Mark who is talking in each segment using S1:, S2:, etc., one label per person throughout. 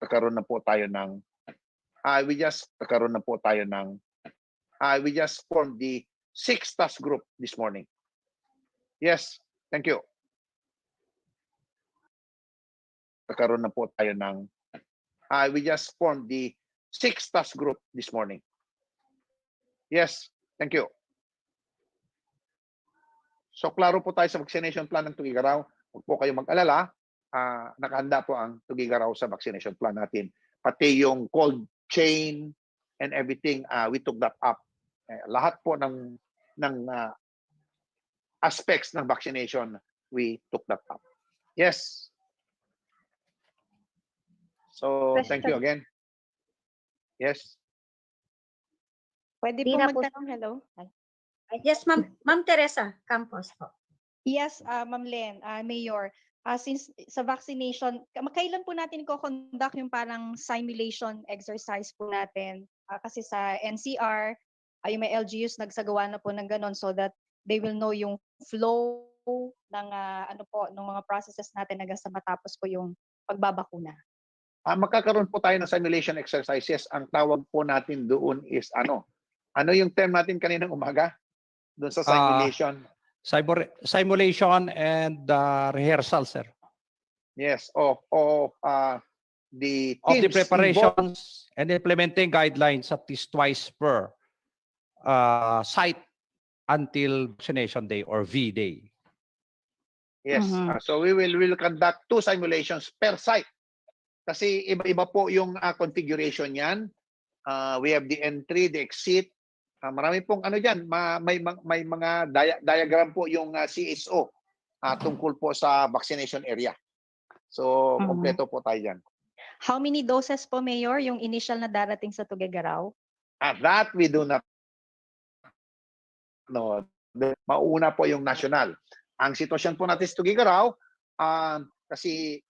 S1: nagkaroon na po tayo ng we just formed the 6th task group this morning. Yes, thank you. Nagkaroon na po tayo ng we just formed the 6th task group this morning. Yes, thank you. So klaro po tayo sa vaccination plan ng Tuguegarao. Huwag po kayo mag-alala. Nakahanda po ang Tuguegarao sa vaccination plan natin. Pati yung cold chain and everything, we took that up. Lahat po ng aspects ng vaccination, we took that up. Yes. So, thank you again. Yes.
S2: Pwede po magtanong, hello?
S3: Yes, Ma'am Teresa Campos po.
S2: Yes, Ma'am Len, Mayor. Since sa vaccination, kailan po natin i-conduct yung parang simulation exercise po natin? Kasi sa NCR, yung may LGUs nagsagawa na po ng ganon so that they will know yung flow ng ng mga processes natin hanggang sa matapos po yung pagbabakuna.
S1: Magkakaroon po tayo ng simulation exercises. Ang tawag po natin doon is ano yung term natin kaninang umaga? Doon sa simulation.
S4: Simulation and rehearsal, sir.
S1: Yes, of the
S4: preparations and implementing guidelines at least twice per site until vaccination day or V-Day.
S1: Yes, so we will conduct 2 simulations per site. Kasi iba-iba po yung configuration niyan. We have the entry, the exit. Marami pong diyan, may mga diagram po yung CSO tungkol po sa vaccination area. So, kompleto po tayo diyan.
S2: How many doses po, Mayor, yung initial na darating sa Tuguegarao?
S1: That we do not know. Mauna po yung national. Ang sitwasyon po natin sa Tuguegarao, kasi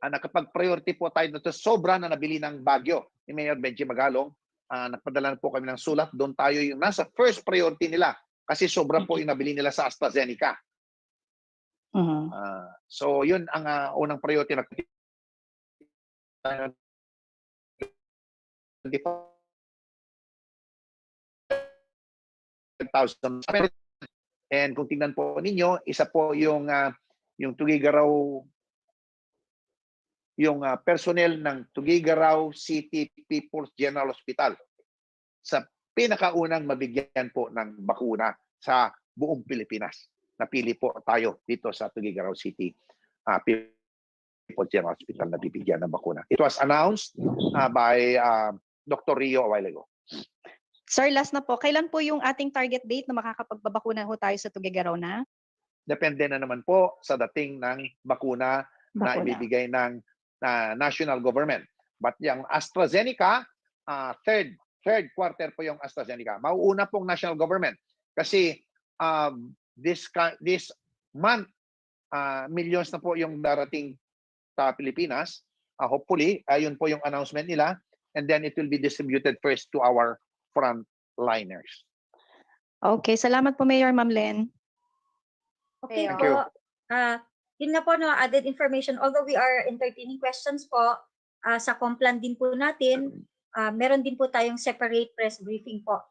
S1: nakapag-priority po tayo dito, sobra na nabili ng Baguio ni Mayor Benji Magalong. Nagpadala na po kami ng sulat. Doon tayo yung nasa first priority nila kasi sobra po yung nabili nila sa AstraZeneca. So yun ang unang priority na 25,000. And kung tingnan po ninyo, isa po yung Tuguegarao, yung personnel ng Tuguegarao City People's General Hospital sa pinakaunang mabigyan po ng bakuna sa buong Pilipinas. Napili po tayo dito sa Tuguegarao City People's General Hospital na bibigyan ng bakuna. It was announced by Dr. Rio a while ago.
S2: Sir, last na po. Kailan po yung ating target date na makakapagbabakuna ho tayo sa Tuguegarao na? Depende
S1: na naman po sa dating ng bakuna na ibibigay ng national government. But yung AstraZeneca, third quarter po yung AstraZeneca. Mauuna pong national government kasi this month millions na po yung darating sa Pilipinas. Hopefully, ayun po yung announcement nila, and then it will be distributed first to our frontliners.
S2: Okay, salamat po Mayor Ma'am Len.
S3: Okay
S1: Thank
S3: po.
S1: you.
S3: Yun nga po, no, added information. Although we are entertaining questions po, sa Complan din po natin, meron din po tayong separate press briefing po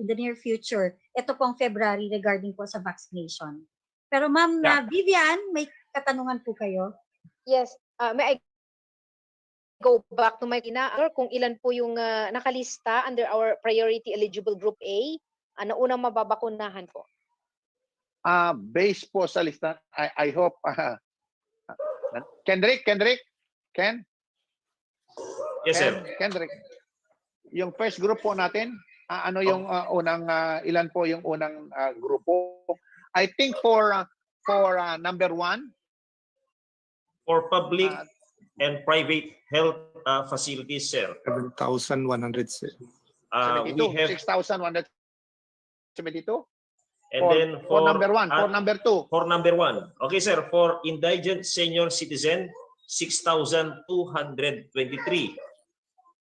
S3: in the near future. Ito pong February regarding po sa vaccination. Pero Ma'am Vivian, may katanungan po kayo?
S5: Yes. May I go back to my kung ilan po yung nakalista under our priority eligible group A na unang mababakunahan po?
S1: Based po sa lista, I hope Ken?
S6: Yes, sir.
S1: Kendrick. Yung first group po natin, ano yung unang ilan po yung unang grupo? I think for number 1
S6: for public and private health facilities, sir.
S7: 7,100, sir.
S6: We have
S1: 6,172.
S6: and then
S1: for number 1, for number 2.
S6: For number 1. Okay, sir. For indigent senior citizen, 6,223.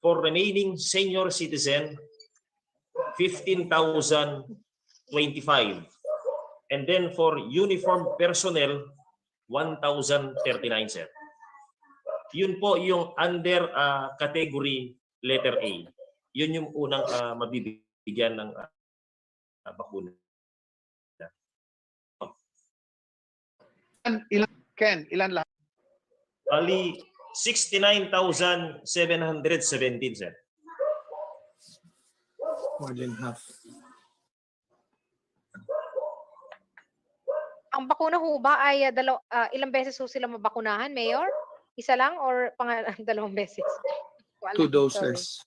S6: For remaining senior citizen, 15,025. And then for uniformed personnel, 1,039, sir. Yun po yung under category letter A. Yun yung unang mabibigyan ng bakuna.
S1: Ilan lahat?
S6: Ali 69,717, sir.
S7: More than half.
S5: Ang bakuna ho ba ay ilang beses ho sila mabakunahan, Mayor? Isa lang or dalawang beses?
S7: 2 doses.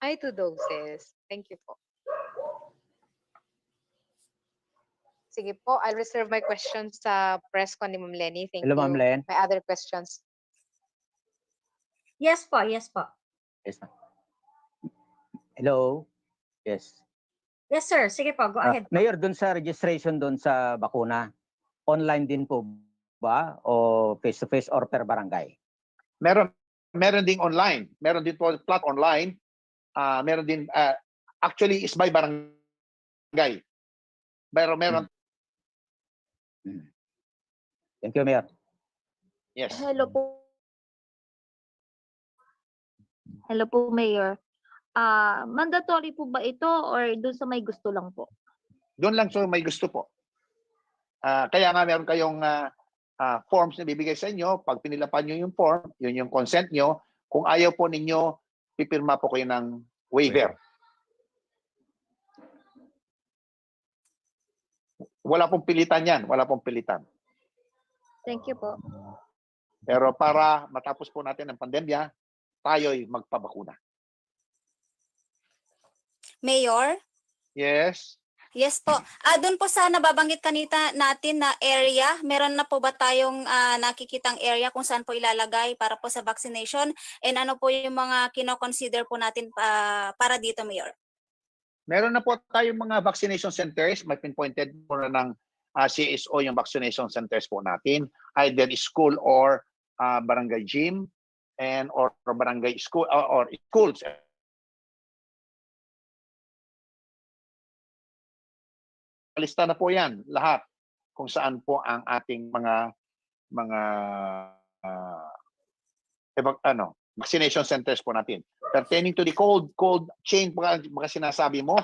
S5: Ay, 2 doses. Thank you po. Sige po, I'll reserve my questions sa Presscon ni Ma'am Lenny. Thank
S8: Hello,
S5: you.
S8: Ma'am Len.
S5: My other questions.
S3: Yes po, yes po.
S8: Yes. Hello. Yes.
S3: Yes, sir. Sige po, go ahead.
S8: Mayor, dun sa registration dun sa bakuna, online din po ba o face-to-face or per barangay?
S1: Meron ding online. Meron din po plat online. Meron din actually is by barangay. Pero meron.
S8: Thank you, Mayor.
S1: Yes.
S9: Hello po. Hello po, Mayor. Mandatory po ba ito or doon sa may gusto lang po?
S1: Doon lang so may gusto po. Kaya nga meron kayong forms na bibigay sa inyo. Pag pinilapan nyo yung form, yun yung consent nyo. Kung ayaw po ninyo, pipirma po kayo ng waiver. Wala pong pilitan yan. Wala pong pilitan.
S9: Thank you po.
S1: Pero para matapos po natin ang pandemya, tayo'y magpabakuna.
S10: Mayor?
S1: Yes.
S10: Yes po. Doon po sa nababanggit kanina natin na area, meron na po ba tayong nakikitang area kung saan po ilalagay para po sa vaccination? And ano po yung mga kino-consider po natin para dito, Mayor?
S1: Meron na po tayong mga vaccination centers. May pinpointed po na ng CSO yung vaccination centers po natin. Either school or barangay gym and or barangay school or schools. Lista na po yan lahat kung saan po ang ating mga vaccination centers po natin. Pertaining to the cold chain mga sinasabi mo,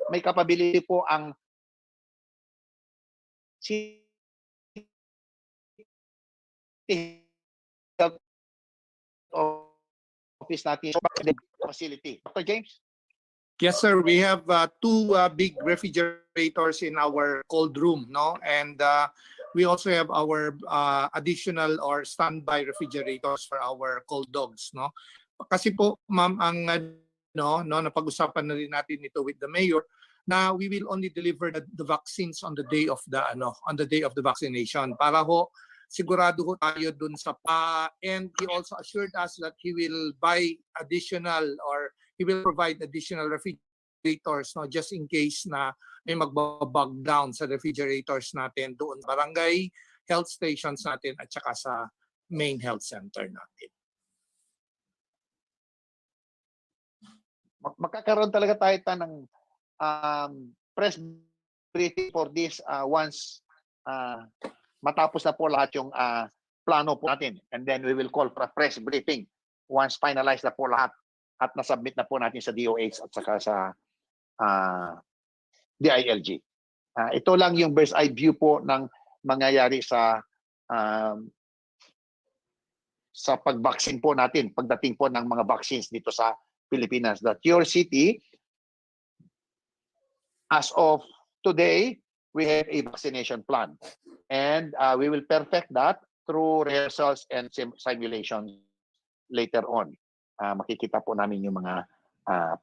S1: may capability po ang office natin facility. Dr. James?
S7: Yes, sir. We have 2 big refrigerators in our cold room, no? And we also have our additional or standby refrigerators for our cold dogs, no? Kasi po, ma'am, ang napag-usapan na rin natin ito with the mayor na we will only deliver the vaccines on the day of the vaccination para ho sigurado ho tayo dun sa and he also assured us that he will buy additional or he will provide additional refrigerators, no, just in case na may magbabag down sa refrigerators natin doon barangay health stations natin at saka sa main health center natin.
S1: Magkakaroon talaga tayo ng press briefing for this once matapos na po lahat yung plano po natin. And then we will call for a press briefing once finalized na po lahat at nasubmit na po natin sa DOH at saka sa DILG. Ito lang yung bird's eye view po ng mangyayari sa pag-vaccine po natin, pagdating po ng mga vaccines dito sa Pilipinas. That your city, as of today, we have a vaccination plan. And we will perfect that through rehearsals and simulations later on. Makikita po namin yung mga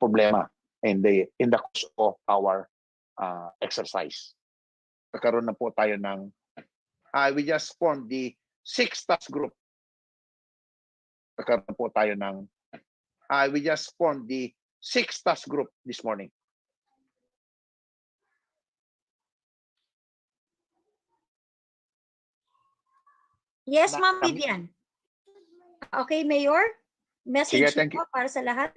S1: problema in the course of our exercise. Nagkaroon na po tayo ng we just formed the 6th task group. Nagkaroon po tayo ng we just formed the 6th task group this morning.
S3: Yes, Ma'am Vivian. Okay, Mayor? Message
S1: Sige,
S3: po para sa lahat.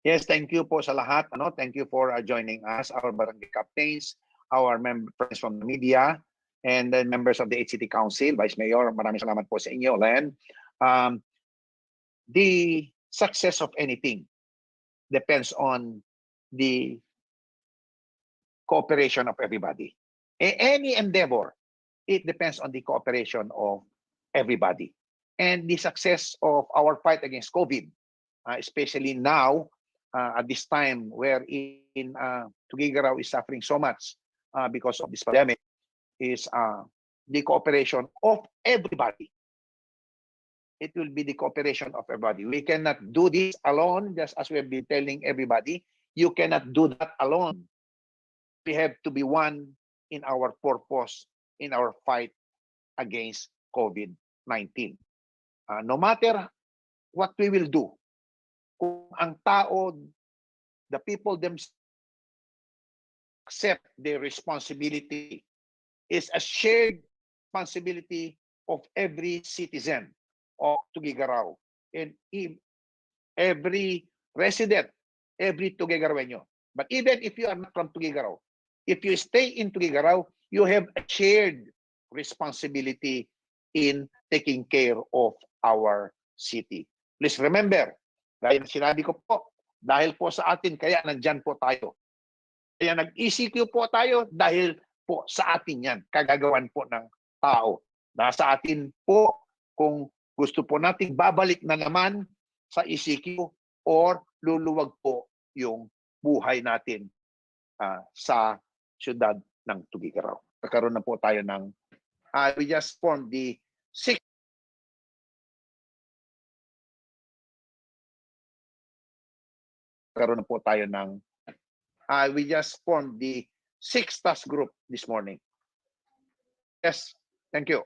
S1: Yes, thank you po sa lahat. Thank you for joining us, our barangay captains, our friends from the media, and then members of the HCT Council. Vice Mayor, maraming salamat po sa inyo, Len. The success of anything depends on the cooperation of everybody. Any endeavor, it depends on the cooperation of everybody. And the success of our fight against COVID, especially now, at this time wherein Tuguegarao is suffering so much because of this pandemic, is the cooperation of everybody. It will be the cooperation of everybody. We cannot do this alone, just as we have been telling everybody. You cannot do that alone. We have to be one in our purpose, in our fight against COVID-19. No matter what we will do, kung ang tao, the people themselves accept their responsibility, is a shared responsibility of every citizen of Tuguegarao and every resident, every Tuguegaroeño. But even if you are not from Tuguegarao, if you stay in Tuguegarao, you have a shared responsibility in taking care of our city. Please remember, gaya ng sinabi ko po, dahil po sa atin, kaya nandyan po tayo. Kaya nag-ECQ po tayo dahil po sa atin yan, kagagawan po ng tao. Nasa atin po kung gusto po nating babalik na naman sa ECQ or luluwag po yung buhay natin sa siyudad ng Tuguegarao. Nagkaroon na po tayo ng, we just formed the 6th nagkaroon na po tayo ng, we just formed the 6th task group this morning. Yes, thank you.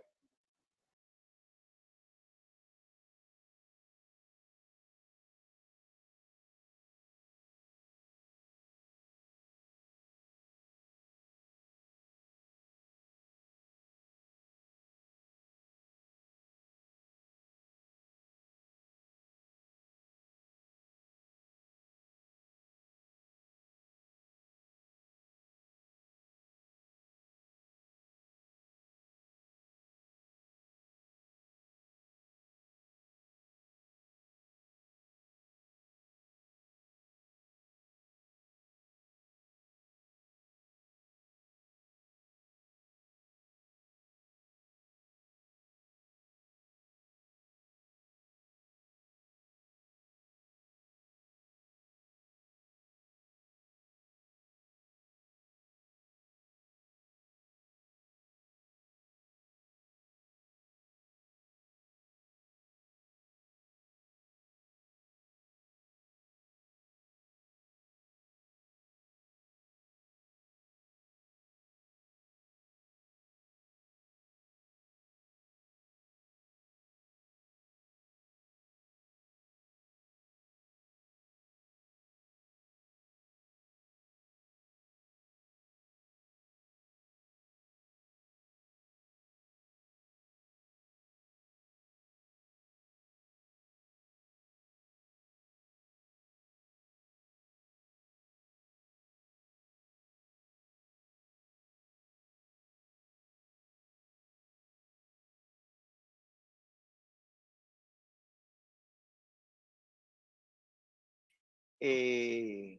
S1: A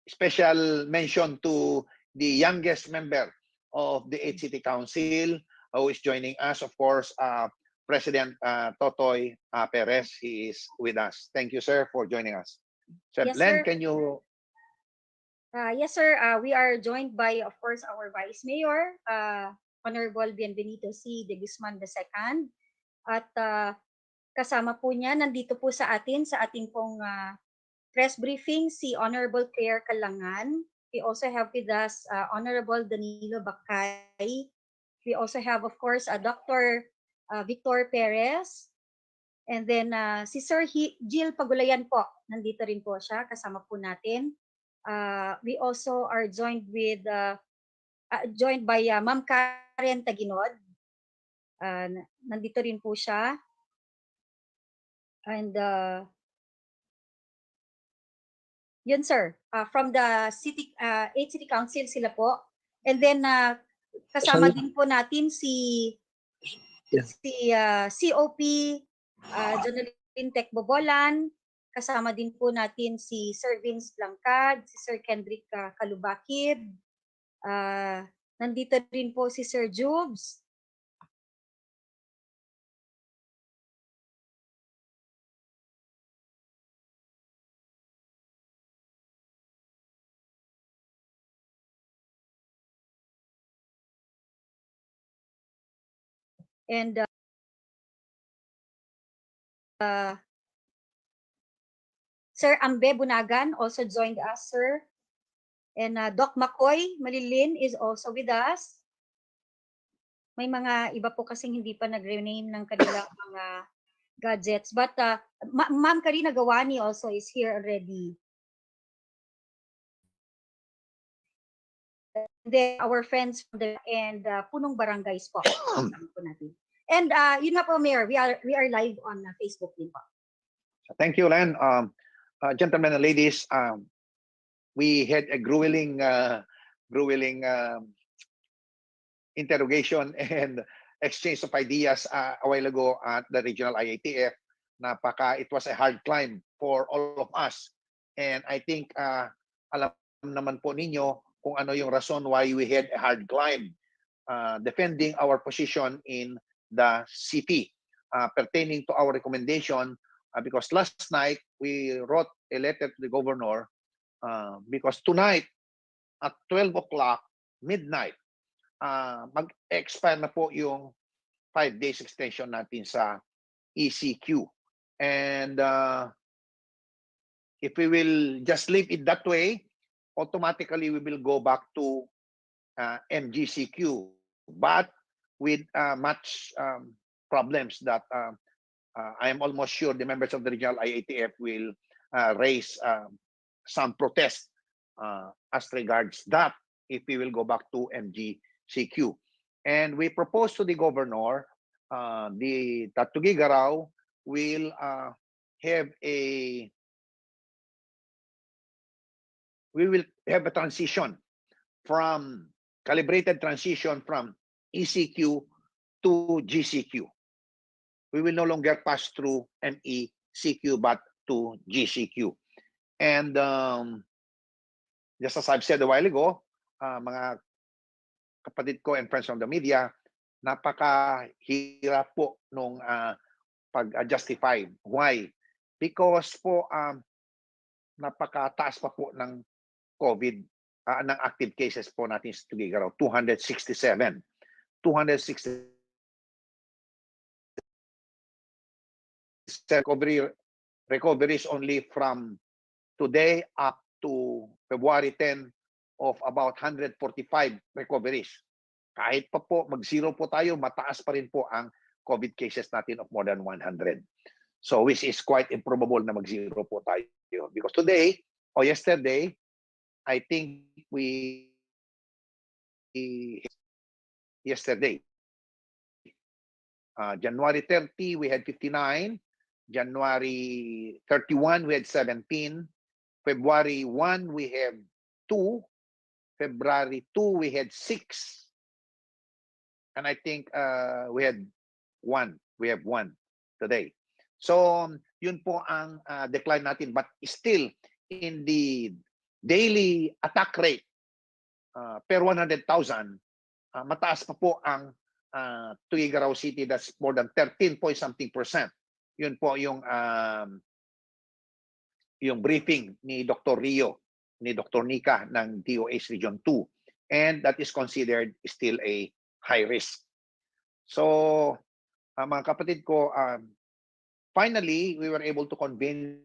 S1: special mention to the youngest member of the 8th City Council who is joining us, of course, President Totoy Perez. He is with us. Thank you, sir, for joining us. So,
S3: Yes,
S1: Len,
S3: sir.
S1: can you?
S3: Yes, sir. We are joined by, of course, our Vice Mayor, Honorable Bienvenido C. de Guzman II. At kasama po niya, nandito po sa atin, sa ating pong press briefing, si Honorable Claire Calangan. We also have with us Honorable Danilo Bacay. We also have, of course, Dr. Victor Perez. And then si Sir Jill Pagulayan po, nandito rin po siya, kasama po natin. We also are joined by Ma'am Karen Taginod. Nandito rin po siya. And yun, sir, from the 8th City Council sila po. And then kasama din po natin si COP Jonalyn Tec Bobolan, kasama din po natin si Sir Vince Langcad, si Sir Kendrick Kalubakid, nandito rin po si Sir Jubes, and Sir Ambe Bunagan also joined us, sir. And Doc McCoy Malilin is also with us. May mga iba po kasing hindi pa nag-rename ng kanilang mga gadgets. But Ma'am Karina Gawani also is here already. Then our friends from the and Punong Barangays po. And yun nga po, Mayor, we are live on Facebook din po.
S1: Thank you, Len. Gentlemen and ladies, we had a grueling interrogation and exchange of ideas a while ago at the regional IATF. It was a hard climb for all of us. And I think alam naman po ninyo kung ano yung rason why we had a hard climb defending our position in the city pertaining to our recommendation because last night we wrote a letter to the governor because tonight at 12 o'clock midnight mag-expire na po yung 5 days extension natin sa ECQ. And if we will just leave it that way, automatically we will go back to MGCQ, but with much problems that I am almost sure the members of the regional IATF will raise some protest as regards that if we will go back to MGCQ. And we propose to the governor that Tuguegarao will have a transition from calibrated transition from ECQ to GCQ. We will no longer pass through MECQ but to GCQ. And just as I've said a while ago, mga kapatid ko and friends from the media, napakahirap po nung pag-justify. Why? Because po napakataas pa po ng COVID, ng active cases po natin sa Tuguegarao, 267. 267 recoveries only from today up to February 10 of about 145 recoveries. Kahit pa po mag-zero po tayo, mataas pa rin po ang COVID cases natin of more than 100. So which is quite improbable na mag-zero po tayo. Because today or yesterday, I think yesterday, January 30, we had 59. January 31, we had 17. February 1, we have 2. February 2, we had 6. And I think we had 1. We have 1 today. So yun po ang decline natin. But still, in the daily attack rate per 100,000, mataas pa po ang Tuguegarao City. That's more than 13.something%. Yun po yung briefing ni Dr. Rio, ni Dr. Nika ng DOH Region 2. And that is considered still a high risk. So, mga kapatid ko, finally, we were able to convince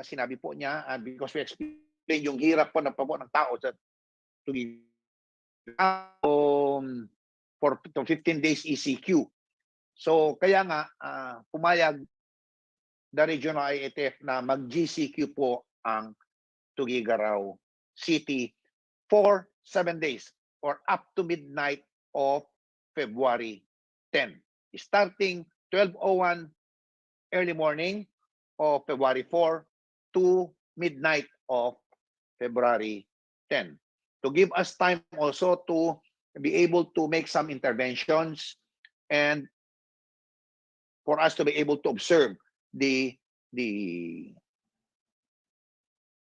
S1: sinabi po niya because we explained yung hirap po ng tao sa for 15 days ECQ. So kaya nga pumayag the regional IATF na mag-GCQ po ang Tuguegarao City for 7 days or up to midnight of February 10. Starting 12:01 early morning of February 4 to midnight of February 10, to give us time also to be able to make some interventions and for us to be able to observe the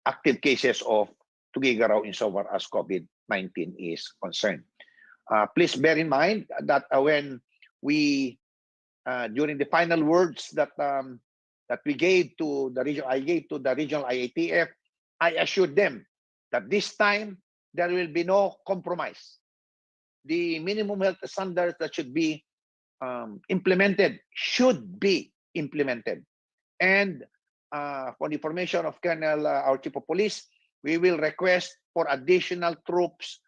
S1: active cases of Tuguegarao insofar as COVID-19 is concerned. Please bear in mind that when we during the final words that we gave to the regional IATF, I assured them that this time there will be no compromise. The minimum health standards that should be implemented should be implemented. And for the information of Colonel, our Chief of Police, we will request for additional troops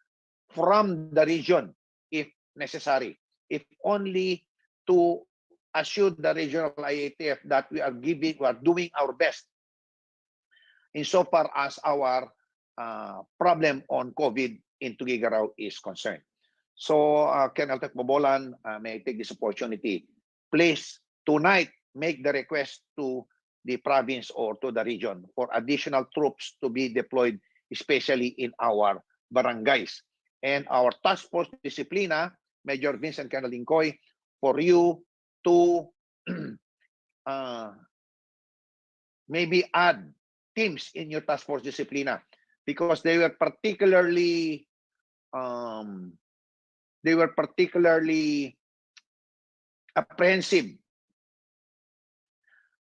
S1: from the region if necessary, if only to assure the regional IATF that we are doing our best insofar as our problem on COVID in Tuguegarao is concerned. So, Colonel Tecmobolan, may I take this opportunity, please tonight make the request to the province or to the region for additional troops to be deployed, especially in our barangays. And our task force disciplina, Major Vincent Colonel Lincoy, for you to maybe add teams in your task force disciplina, because they were particularly apprehensive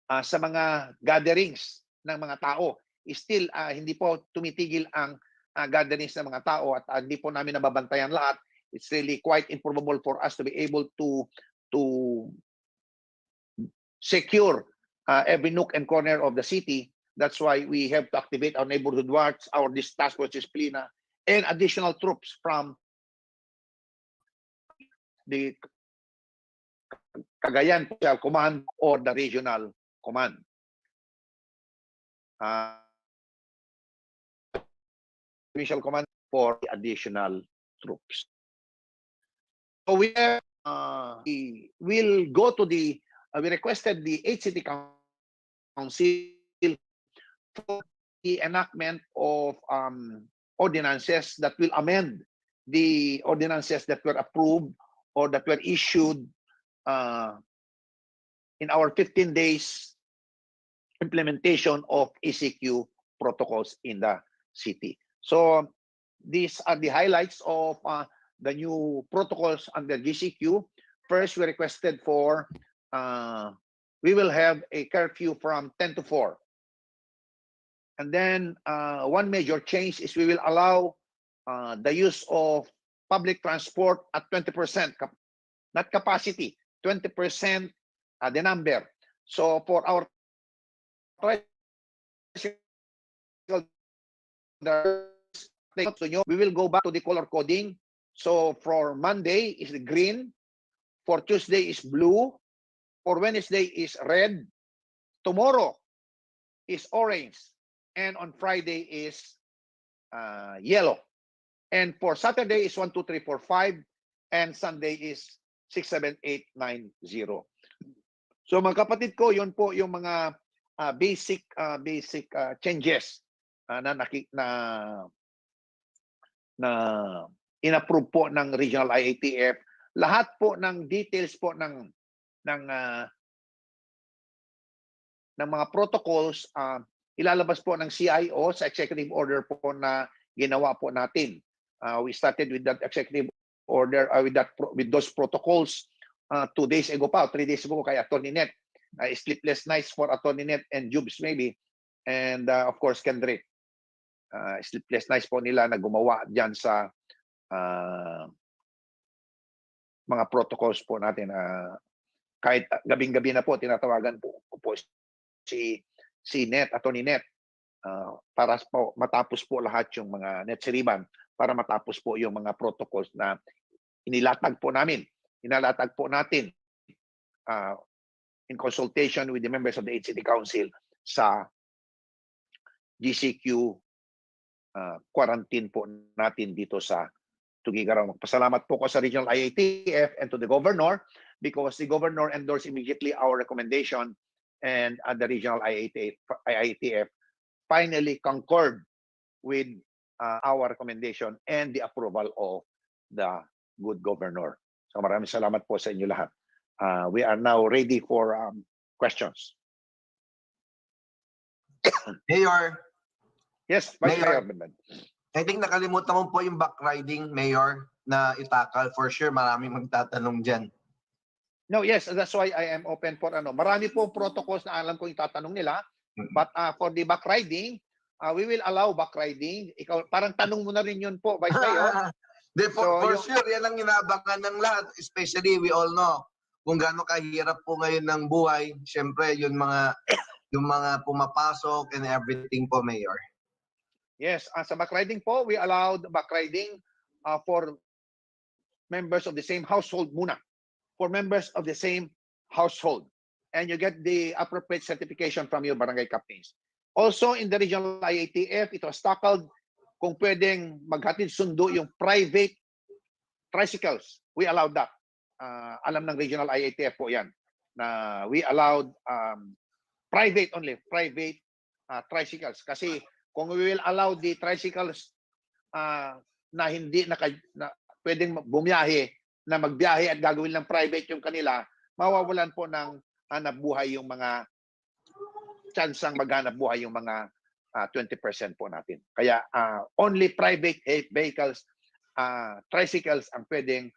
S1: sa mga gatherings ng mga tao. Still, hindi po tumitigil ang gatherings ng mga tao at hindi po namin nababantayan lahat. It's really quite improbable for us to be able to secure every nook and corner of the city. That's why we have to activate our neighborhood watch, our task force disciplina, and additional troops from the Cagayan Provincial Command or the Regional Command. Provincial Command for additional troops. So we have, we will go to the, we requested the 8 City Council for the enactment of ordinances that will amend the ordinances that were approved or that were issued in our 15 days implementation of ECQ protocols in the city. So these are the highlights of the new protocols under GCQ. First, we requested for, we will have a curfew from 10 to 4. And then one major change is we will allow the use of public transport at 20%, not capacity, 20% the number. So for our we will go back to the color coding. So for Monday is green, for Tuesday is blue, for Wednesday is red, tomorrow is orange, and on Friday is yellow. And for Saturday is 1, 2, 3, 4, 5, and Sunday is 6, 7, 8, 9, 0. So mga kapatid ko, yun po yung mga basic changes na inapprove po ng Regional IATF. Lahat po ng details po ng mga protocols ilalabas po ng CIO sa executive order po na ginawa po natin. We started with that executive order with those protocols 2 days ago pa, 3 days ago kay Attorney Net. Sleepless nights for Attorney Net and Jubes maybe, and of course Kendrick. Sleepless nights po nila na gumawa dyan sa mga protocols po natin. Kahit gabing-gabi na po, tinatawagan po si Net, Attorney Net, para po matapos po lahat yung mga Net Siriban, para matapos po yung mga protocols na inilatag po namin. Inalatag po natin in consultation with the members of the 8 City Council sa GCQ quarantine po natin dito sa Tuguegarao. Magpasalamat po ko sa Regional IATF and to the Governor because the Governor endorsed immediately our recommendation and the regional IATF finally concurred with our recommendation and the approval of the good governor. So maraming salamat po sa inyo lahat. We are now ready for questions.
S11: Mayor,
S1: Yes, Vice
S11: Mayor.
S1: Mayor.
S11: I think nakalimutan mo po yung backriding, Mayor, na itakal. For sure, maraming magtatanong dyan.
S1: No, yes, that's why I am open for Marami pong protocols na alam ko yung tatanong nila. But for the backriding, we will allow backriding. Ikaw, parang tanong mo na rin yun po, Vice Mayor.
S11: For sure, yan ang inaabangan ng lahat. Especially, we all know kung gaano kahirap po ngayon ng buhay. Siyempre, yung mga pumapasok and everything po, Mayor.
S1: Yes, sa backriding po, we allowed backriding for members of the same household muna. For members of the same household. And you get the appropriate certification from your barangay captains. Also, in the regional IATF, it was tackled kung pwedeng maghatid sundo yung private tricycles. We allowed that. Alam ng regional IATF po yan. Na we allowed private tricycles. Kasi kung we will allow the tricycles na hindi na pwedeng bumiyahe, na magbiyahe at gagawin ng private yung kanila, mawawalan po ng hanap buhay yung mga tsansang maghanap buhay yung mga 20% po natin. Kaya only private vehicles, tricycles ang pwedeng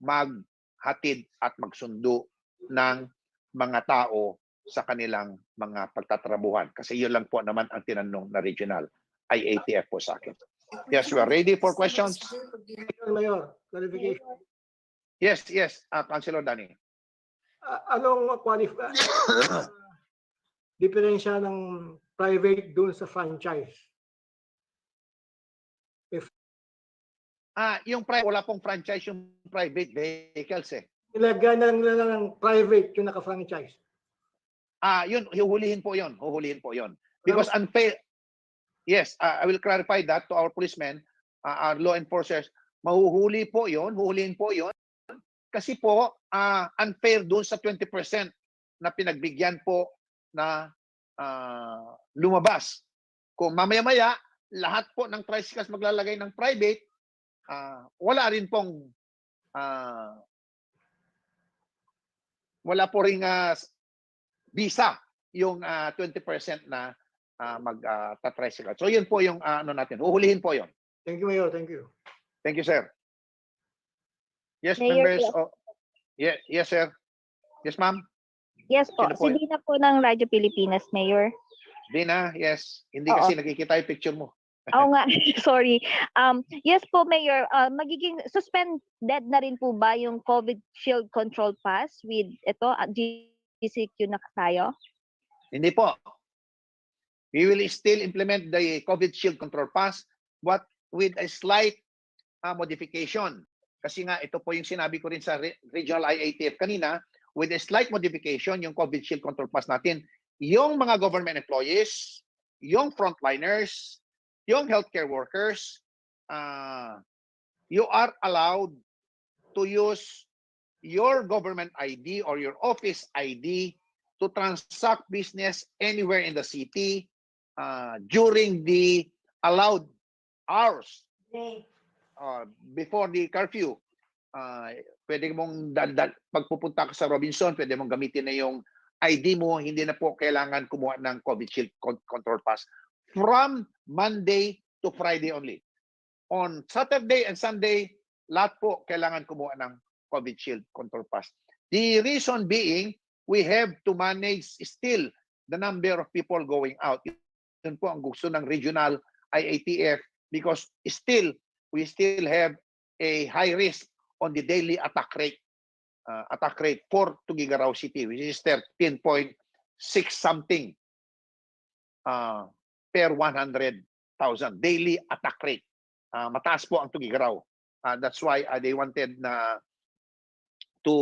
S1: maghatid at magsundo ng mga tao sa kanilang mga pagtatrabuhan. Kasi yun lang po naman ang tinanong na regional IATF po sa akin. Yes, we are ready for questions.
S12: Mayor, clarification.
S1: Yes, Councilor Danny.
S12: Anong diferensya ng private doon sa franchise?
S1: Yung wala pong franchise yung private vehicles eh.
S12: Ilagay na lang ng private yung naka-franchise.
S1: Yun, huhulihin po yun. Because unfair. Yes, I will clarify that to our policemen, our law enforcers. Huhulihin po yun. Kasi po, unfair doon sa 20% na pinagbigyan po na lumabas. Kung mamaya-maya, lahat po ng tricycles maglalagay ng private, wala rin pong wala po ring visa yung 20% na mag-tricycle. So yun po yung natin. Uhulihin po yun.
S12: Thank you, Mayor. Thank you.
S1: Thank you, sir. Yes,
S9: Mayor,
S1: members.
S9: yes.
S1: Yes, sir. Yes, ma'am.
S9: Yes po,
S1: Sino po
S9: si Dina po ng Radyo Pilipinas, Mayor.
S1: Dina, yes. Hindi kasi nakikita yung picture mo.
S9: Oo nga, sorry. Yes po, Mayor, magiging suspended na rin po ba yung COVID Shield Control Pass with ito, GCQ na tayo?
S1: Hindi po. We will still implement the COVID Shield Control Pass, but with a slight modification. Kasi nga, ito po yung sinabi ko rin sa Regional IATF kanina, with a slight modification, yung COVID Shield Control Pass natin, yung mga government employees, yung frontliners, yung healthcare workers, you are allowed to use your government ID or your office ID to transact business anywhere in the city during the allowed hours. Before the curfew. Pwede mong pagpupunta ka sa Robinson, pwede mong gamitin na yung ID mo, hindi na po kailangan kumuha ng COVID Shield Control Pass from Monday to Friday only. On Saturday and Sunday, lahat po kailangan kumuha ng COVID Shield Control Pass. The reason being, we have to manage still the number of people going out. Yun po ang gusto ng regional IATF because we still have a high risk on the daily attack rate for Tuguegarao City, which is 13.6 something per 100,000 daily attack rate. Mataas po ang Tuguegarao. That's why they wanted to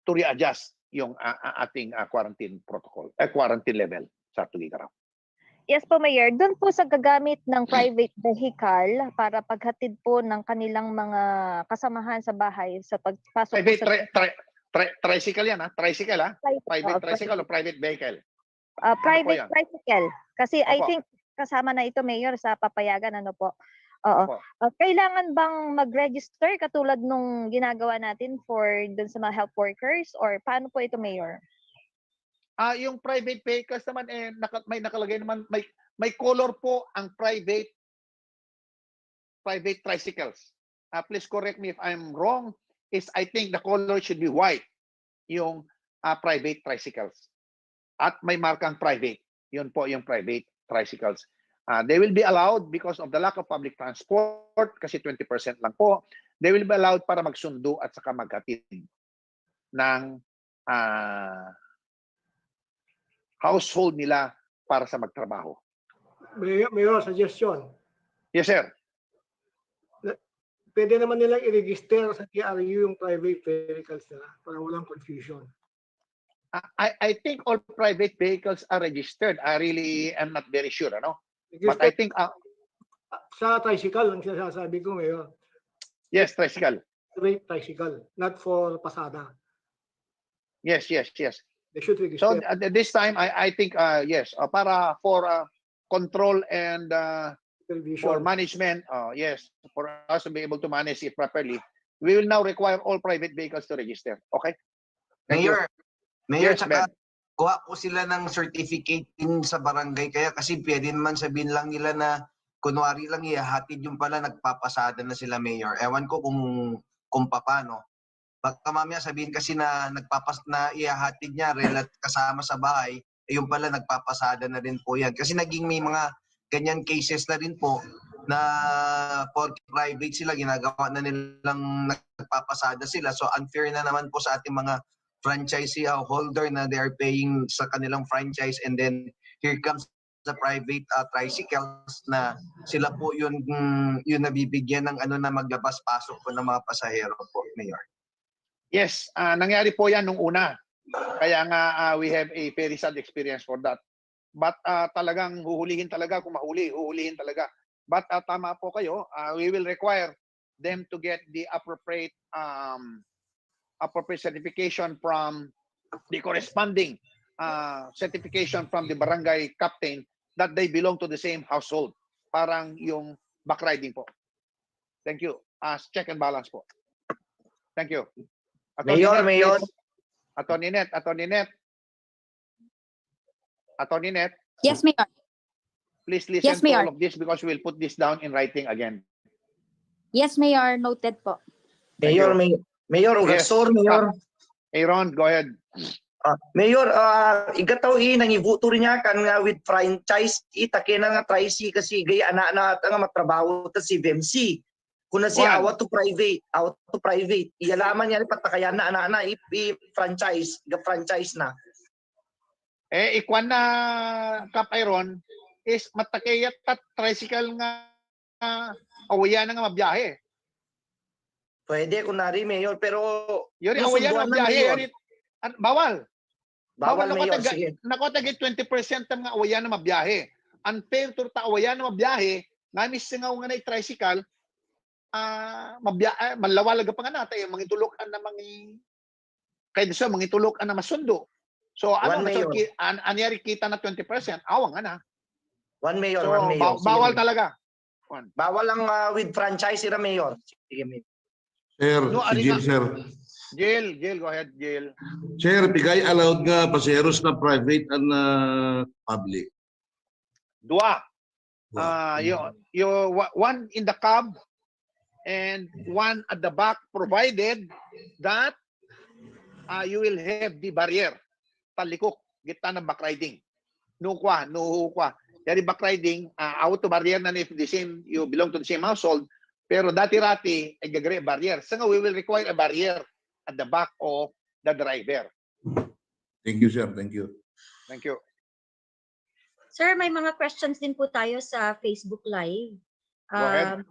S1: readjust yung ating quarantine protocol, quarantine level sa Tuguegarao.
S9: Yes po, Mayor. Doon po sa gagamit ng private vehicle para paghatid po ng kanilang mga kasamahan sa bahay sa pagpasok
S1: Tricycle yan, ha? Tricycle, ha? Private tricycle o private vehicle?
S9: Private
S1: yan?
S9: tricycle. Kasi I
S1: Opo.
S9: think kasama na ito, Mayor, sa papayagan, ano po. Oo.
S1: Opo.
S9: Kailangan bang mag-register katulad nung ginagawa natin for dun sa mga health workers or paano po ito, Mayor?
S1: Yung private vehicles naman, may nakalagay naman, may color po ang private tricycles. Please correct me if I'm wrong, I think the color should be white, yung private tricycles. At may markang private. Yun po yung private tricycles. They will be allowed because of the lack of public transport, kasi 20% lang po. They will be allowed para magsundo at saka maghatid ng household nila para sa magtrabaho.
S12: Mayor, suggestion.
S1: Yes, sir.
S12: Pwede naman nilang i-register sa TRU yung private vehicles nila para walang confusion.
S1: I think all private vehicles are registered. I really am not very sure, ano? But I think
S12: sa tricycle ang sinasabi ko, Mayor.
S1: yes, tricycle.
S12: Private tricycle, not for pasada.
S1: Yes.
S12: They should register.
S1: So this time I think yes, para for control and for management, yes, for us to be able to manage it properly, we will now require all private vehicles to register. Okay?
S11: Mayor,
S1: Yes,
S11: tsaka
S1: Ben.
S11: kuha ko sila ng certificate din sa barangay. Kaya kasi pwede naman sabihin lang nila na kunwari lang ihahatid yung pala nagpapasada na sila, Mayor. Ewan ko kung paano. Baka mamaya sabihin kasi na ihahatid niya kasama sa bahay, yung pala nagpapasada na rin po yan. Kasi naging may mga ganyan cases na rin po na for private sila, ginagawa na nilang nagpapasada sila. So unfair na naman po sa ating mga franchisee holder na they are paying sa kanilang franchise, and then here comes the private tricycles na sila po yung nabibigyan ng na maglabas-pasok po ng mga pasahero po, Mayor.
S1: Yes, nangyari po yan nung una. Kaya nga we have a very sad experience for that. But talagang huhulihin talaga kung mahuli, huhulihin talaga. But tama po kayo, we will require them to get the appropriate certification from the corresponding certification from the barangay captain that they belong to the same household. Parang yung backriding po. Thank you. Check and balance po. Thank you.
S13: Mayor.
S1: Attorney Net.
S14: Yes, Mayor.
S1: Please listen to all of this because we'll put this down in writing again.
S14: Yes, Mayor. Noted po.
S13: Mayor, Mayor.
S1: Aaron, go ahead.
S13: Mayor, igataw nang ibuto rin niya kan nga with franchise itake na nga tricy kasi gaya anak nga matrabaho ta si VMC. Kuna si awat to private. Iyalaman niya patakayan na anak i-franchise, ga-franchise na.
S1: Ikwan na Kap Aaron is matakayat at tricycle nga awayan na nga mabiyahe.
S13: Pwede kunari, Mayor, pero
S1: yun awayan na mabiyahe. Bawal.
S13: Mayor, sige.
S1: Nakotagit 20% ng mga awayan na mabiyahe. Unfair to ta awayan na mabiyahe, ngamis singaw nga na tricycle, malawalaga pa nga natin, mangitulok na kaya so mangitulok na masundo. So ano anyari kita na 20%, awang na.
S13: Mayor.
S1: Bawal talaga.
S13: Bawal lang with franchise ira, Mayor. Sige, Mayor.
S15: Sir, si Jill, sir.
S1: Jill, go ahead, Jill.
S15: Sir, bigay allowed nga paseros na private and public.
S1: Dua. One in the cab and one at the back, provided that you will have the barrier. Talikok, gitna ng backriding. Nukwa. Dari backriding, auto barrier na if you belong to the same household, pero dati-rati, ay gagre barrier. So we will require a barrier at the back of the driver.
S15: Thank you, sir. Thank you.
S1: Thank you.
S3: Sir, may mga questions din po tayo sa Facebook Live.
S1: Go ahead.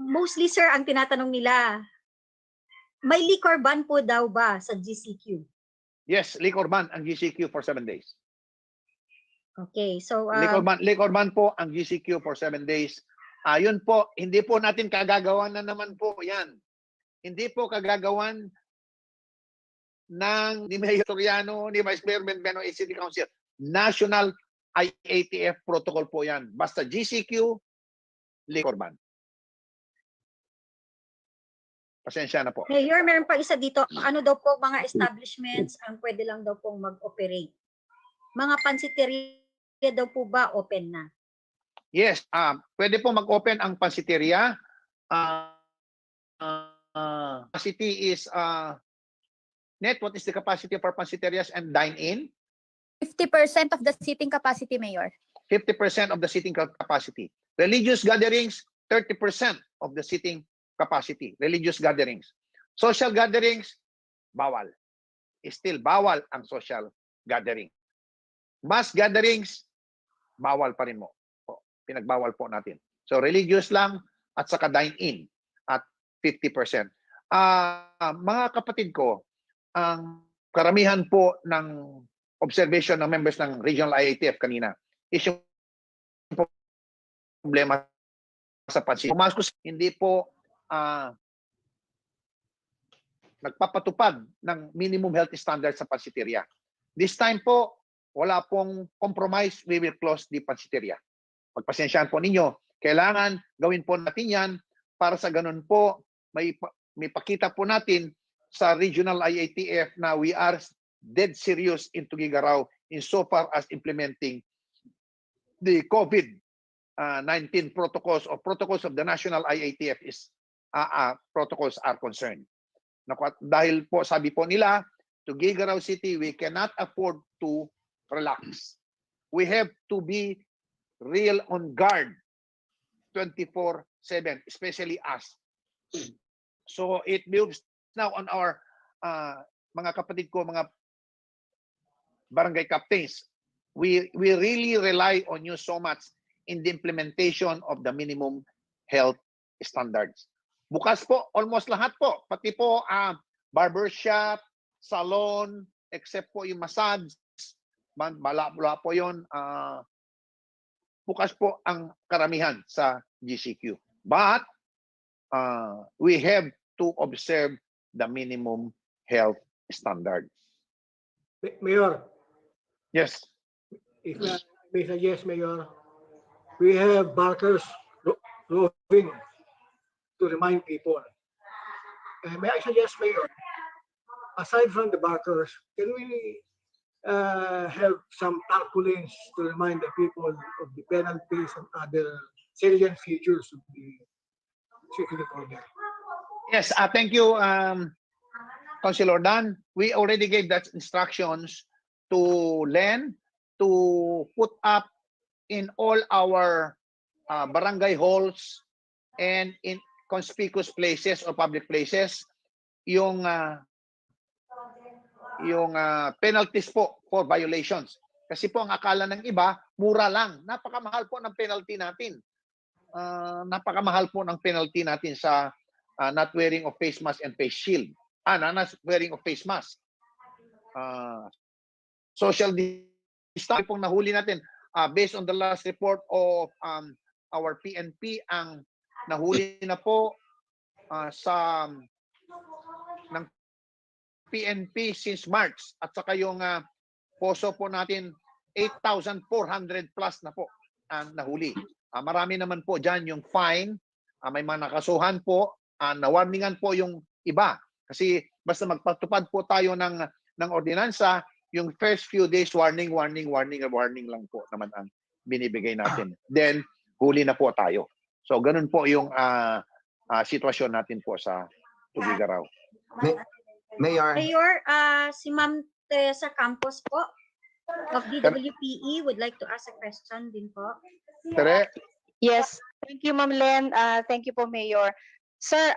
S3: Mostly, sir, ang tinatanong nila, may liquor ban po daw ba sa GCQ?
S1: Yes, liquor ban ang GCQ for 7 days.
S3: Okay, so
S1: liquor ban po ang GCQ for 7 days. Yun po, hindi po natin kagagawan na naman po yan. Hindi po kagagawan ni Mayor Soriano, ni Vice Mayor Benbeno, City Council. National IATF protocol po yan. Basta GCQ, liquor ban. Pasensya na po.
S3: Mayor, meron pa isa dito. Ano daw po mga establishments ang pwede lang daw pong mag-operate? Mga pansiteria daw po ba open na?
S1: Yes, pwede po mag-open ang pansiteria. Capacity is net, what is the capacity of our pansitérias and dine-in?
S14: 50% of the seating capacity, Mayor.
S1: 50% of the seating capacity. Religious gatherings, 30% of the seating capacity. Religious gatherings. Social gatherings, bawal. Still bawal ang social gathering. Mass gatherings, bawal pa rin mo. Pinagbawal po natin. So religious lang at saka dine-in at 50%. Mga kapatid ko, ang karamihan po ng observation ng members ng Regional IATF kanina is yung problema sa pansin. Hindi po nagpapatupad ng minimum health standards sa pansiteria. This time po, wala pong compromise, we will close the pansiteria. Pagpasensyaan po ninyo, kailangan gawin po natin yan para sa ganun po, may pakita po natin sa Regional IATF na we are dead serious in Tuguegarao in so far as implementing the COVID-19 protocols or protocols of the National IATF is protocols are concerned. Dahil po sabi po nila, Tuguegarao City, we cannot afford to relax. We have to be real on guard 24/7, especially us. So it moves now on our mga kapatid ko, mga barangay captains. We really rely on you so much in the implementation of the minimum health standards. Bukas po, almost lahat po. Pati po barbershop, salon, except po yung massage, wala po yun. Bukas po ang karamihan sa GCQ. But we have to observe the minimum health standards.
S12: Mayor,
S1: Yes.
S12: if I may suggest, Mayor, we have barkers roving to remind people. And may I suggest, Mayor, aside from the barkers, can we have some tarpaulins to remind the people of the penalties and other salient features of the security order?
S1: Yes, thank you, Councilor Dan. We already gave that instructions to Len to put up in all our barangay halls and in conspicuous places or public places yung penalties po for violations. Kasi po ang akala ng iba, mura lang. Napakamahal po ng penalty natin. Napakamahal po ng penalty natin sa not wearing of face mask and face shield. Not wearing of face mask. Social distancing pong nahuli natin. Based on the last report of our PNP, ang nahuli na po ng PNP since March at saka yung poso po natin 8,400 plus na po ang nahuli. Marami naman po dyan yung fine, may mga nakasuhan po, nawarningan po yung iba. Kasi basta magpatupad po tayo ng ordinansa, yung first few days warning lang po naman ang binibigay natin. Then huli na po tayo. So ganun po yung sitwasyon natin po sa Tuguegarao.
S11: Mayor.
S3: Mayor, si Ma'am Teresa Campos po of DWPE would like to ask a question din po.
S1: Tere?
S2: Yes, thank you Ma'am Len. Thank you po Mayor. Sir,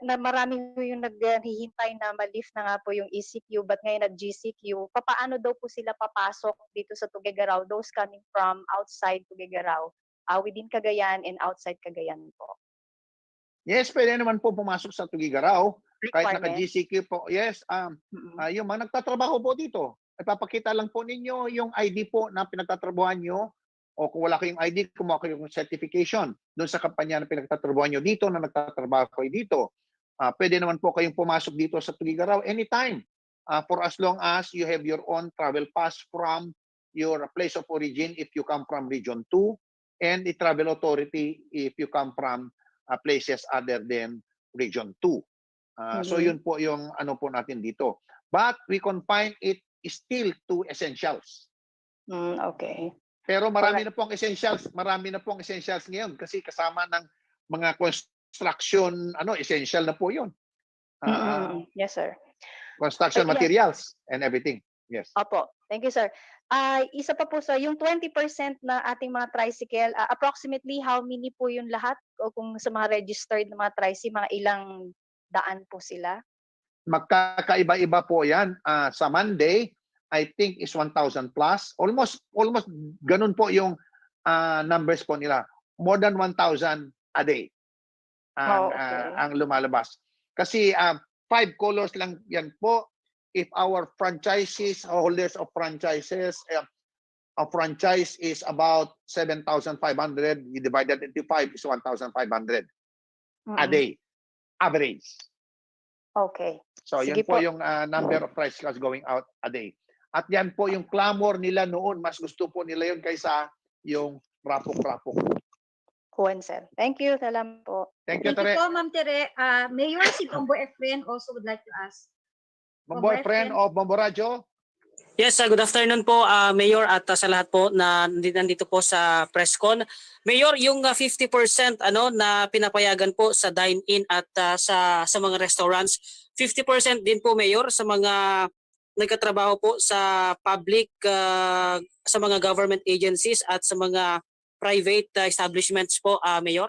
S2: marami yung naghihintay na ma-lift na nga po yung ECQ but ngayon nag-GCQ. Papaano daw po sila papasok dito sa Tuguegarao, those coming from outside Tuguegarao, within Cagayan and outside Cagayan po?
S1: Yes, pwede naman po pumasok sa Tuguegarao. Kahit naka-GCQ po. Yes, yung mga nagtatrabaho po dito. Ipapakita lang po ninyo yung ID po na pinagtatrabuhan nyo o kung wala kayong ID, kumuha kayong certification doon sa kampanya na pinagtatrabuhan nyo dito na nagtatrabaho kayo dito. Pwede naman po kayong pumasok dito sa Tuguegarao anytime. for as long as you have your own travel pass from your place of origin if you come from Region 2, and the travel authority if you come from places other than Region 2. So yun po yung ano po natin dito. But we confine it still to essentials.
S2: Okay.
S1: Pero marami na pong essentials ngayon kasi kasama ng mga construction, essential na po yun.
S2: Yes, sir.
S1: Construction materials and everything. Yes.
S2: Opo. Thank you, sir. Isa pa po, sir, yung 20% na ating mga tricycle, approximately how many po yung lahat? O kung sa mga registered na mga tricycle, mga ilang daan po sila?
S1: Magkakaiba-iba po yan. Sa Monday, I think is 1,000 plus. Almost ganun po yung numbers po nila. More than 1,000 a day ang lumalabas. Kasi 5 colors lang yan po. If our franchises, holders of franchises, a franchise is about 7,500, you divided into 5 is 1,500 a day, average.
S2: Okay.
S1: So
S2: Sige
S1: yun po yung number of tricycles going out a day. At yan po yung clamor nila noon. Mas gusto po nila yun kaysa yung rapok-rapok.
S2: Sir. Thank you. Salamat po.
S1: Thank you,
S3: Thank
S1: Tere.
S3: you po, Ma'am Tere. Mayor, si Bombo Efren also would like to ask.
S1: Bombo Efren of Bombo Radio.
S16: Yes, good afternoon po, Mayor, at sa lahat po na nandito po sa Presscon. Mayor, yung 50% na pinapayagan po sa dine-in at sa mga restaurants, 50% din po, Mayor, sa mga nagkatrabaho po sa public, sa mga government agencies at sa mga private establishments po, Mayor?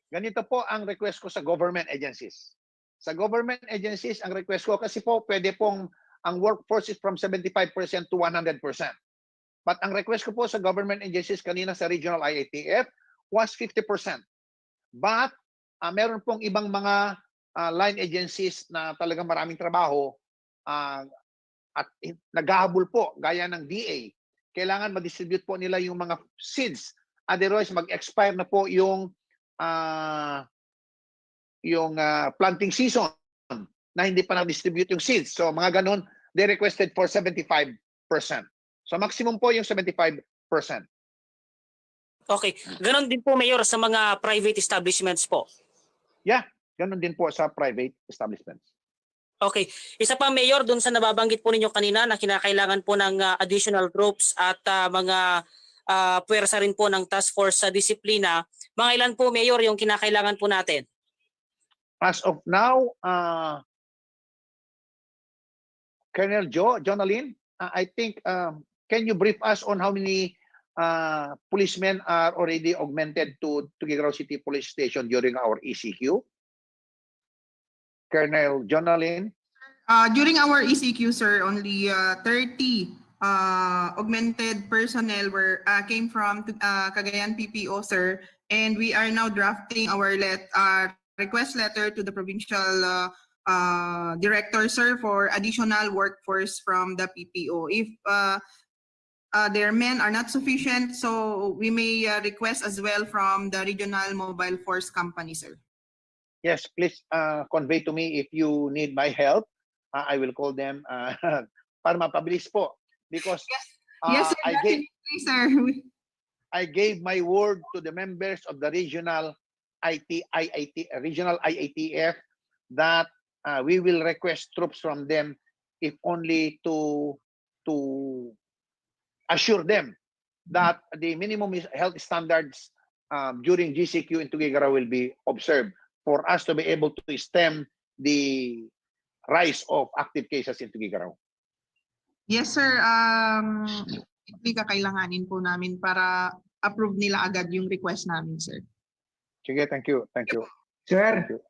S1: Ganito po ang request ko sa government agencies. Sa government agencies, ang request ko kasi po pwede pong ang workforce is from 75% to 100%. But ang request ko po sa government agencies kanina sa regional IATF was 50%. But meron pong ibang mga line agencies na talagang maraming trabaho at naghahabol po gaya ng DA. Kailangan ma-distribute po nila yung mga seeds. Otherwise, mag-expire na po yung planting season na hindi pa na-distribute yung seeds. So mga ganun, they requested for 75%. So maximum po yung 75%.
S16: Okay. Ganon din po, Mayor, sa mga private establishments po?
S1: Yeah, ganon din po sa private establishments.
S16: Okay. Isa pa, Mayor, dun sa nababanggit po ninyo kanina na kinakailangan po ng additional groups at mga puwersa rin po ng task force sa disiplina. Mga ilan po, Mayor, yung kinakailangan po natin?
S1: As of now, Colonel Jonalyn, I think, can you brief us on how many policemen are already augmented to Tuguegarao City Police Station during our ECQ? Colonel Jonalyn?
S17: During our ECQ, sir, only 30 augmented personnel came from Cagayan PPO, sir, and we are now drafting our request letter to the provincial director, sir, for additional workforce from the PPO. If their men are not sufficient, so we may request as well from the regional mobile force company, sir.
S1: Yes, please convey to me if you need my help. I will call them para mapabilis po. Because
S17: yes, sir, sir.
S1: I gave my word to the members of the regional IATF that we will request troops from them if only to assure them that the minimum health standards during GCQ in Tuguegarao will be observed for us to be able to stem the rise of active cases in Tuguegarao.
S17: Yes, sir. Kakailanganin po namin para approve nila agad yung request namin, sir.
S1: Sige, thank you. Thank you.
S18: Sir?
S1: Thank you.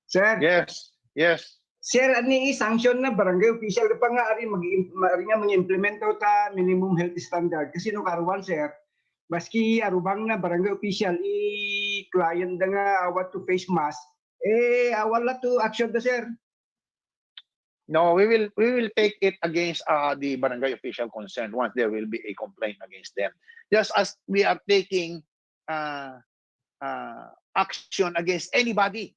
S18: Sir?
S1: Yes. Yes.
S18: Sir, ani sanction na barangay official pa nga ari mag-implement ta minimum health standard kasi no karuan, sir. Maski arubang na barangay official client da nga awat to face mask awala to action da, sir.
S1: No, we will take it against the barangay official concerned once there will be a complaint against them. Just as we are taking action against anybody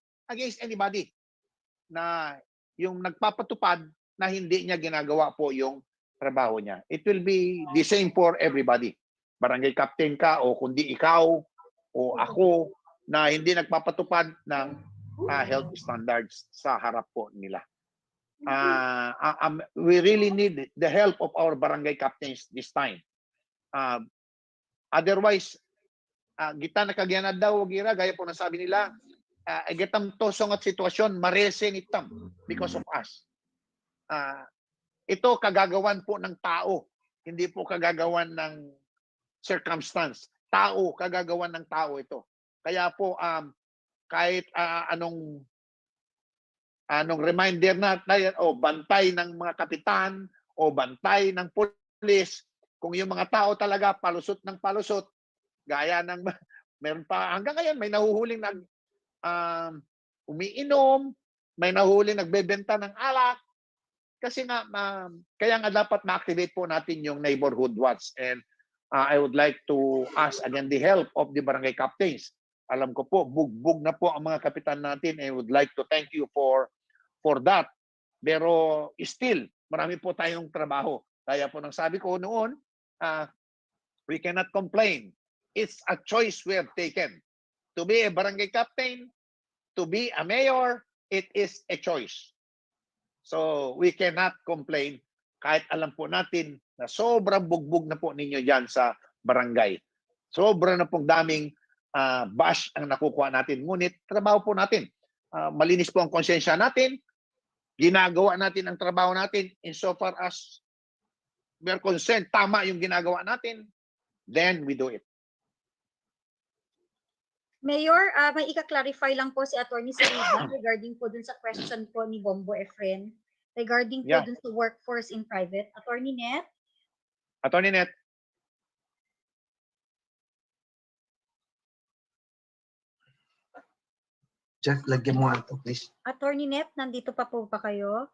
S1: na yung nagpapatupad na hindi niya ginagawa po yung trabaho niya. It will be the same for everybody. Barangay captain ka o kundi ikaw o ako na hindi nagpapatupad ng health standards sa harap po nila. We really need the help of our barangay captains this time. Otherwise, kita nakagyanad daw, gira, gaya po nasabi nila, gitam tosong at sitwasyon, maresen itam because of us. Ito kagagawan po ng tao, hindi po kagagawan ng circumstance. Tao, kagagawan ng tao ito. Kaya po, kahit anong reminder natin o bantay ng mga kapitan o bantay ng pulis, kung yung mga tao talaga palusot ng palusot, gaya ng meron pa hanggang ngayon may nahuhuling umiinom, may nahuhuling nagbebenta ng alak, kasi nga kaya nga dapat ma-activate po natin yung neighborhood watch. And I would like to ask again the help of the barangay captains. Alam ko po, bugbog na po ang mga kapitan natin. I would like to thank you for that. Pero still, marami po tayong trabaho. Kaya po nang sabi ko noon, we cannot complain. It's a choice we have taken. To be a barangay captain, to be a mayor, it is a choice. So we cannot complain kahit alam po natin na sobrang bugbog na po ninyo dyan sa barangay. Sobrang na pong daming bash ang nakukuha natin. Ngunit trabaho po natin. Malinis po ang konsensya natin. Ginagawa natin ang trabaho natin insofar as we are concerned, tama yung ginagawa natin, then we do it.
S3: Mayor, may ika-clarify lang po si Attorney Soriano regarding po dun sa question po ni Bombo Efren regarding po dun sa workforce in private. Attorney Net?
S1: Attorney Net.
S11: Jeff, lagyan mo ito, please.
S3: Attorney Net, nandito pa po ba kayo?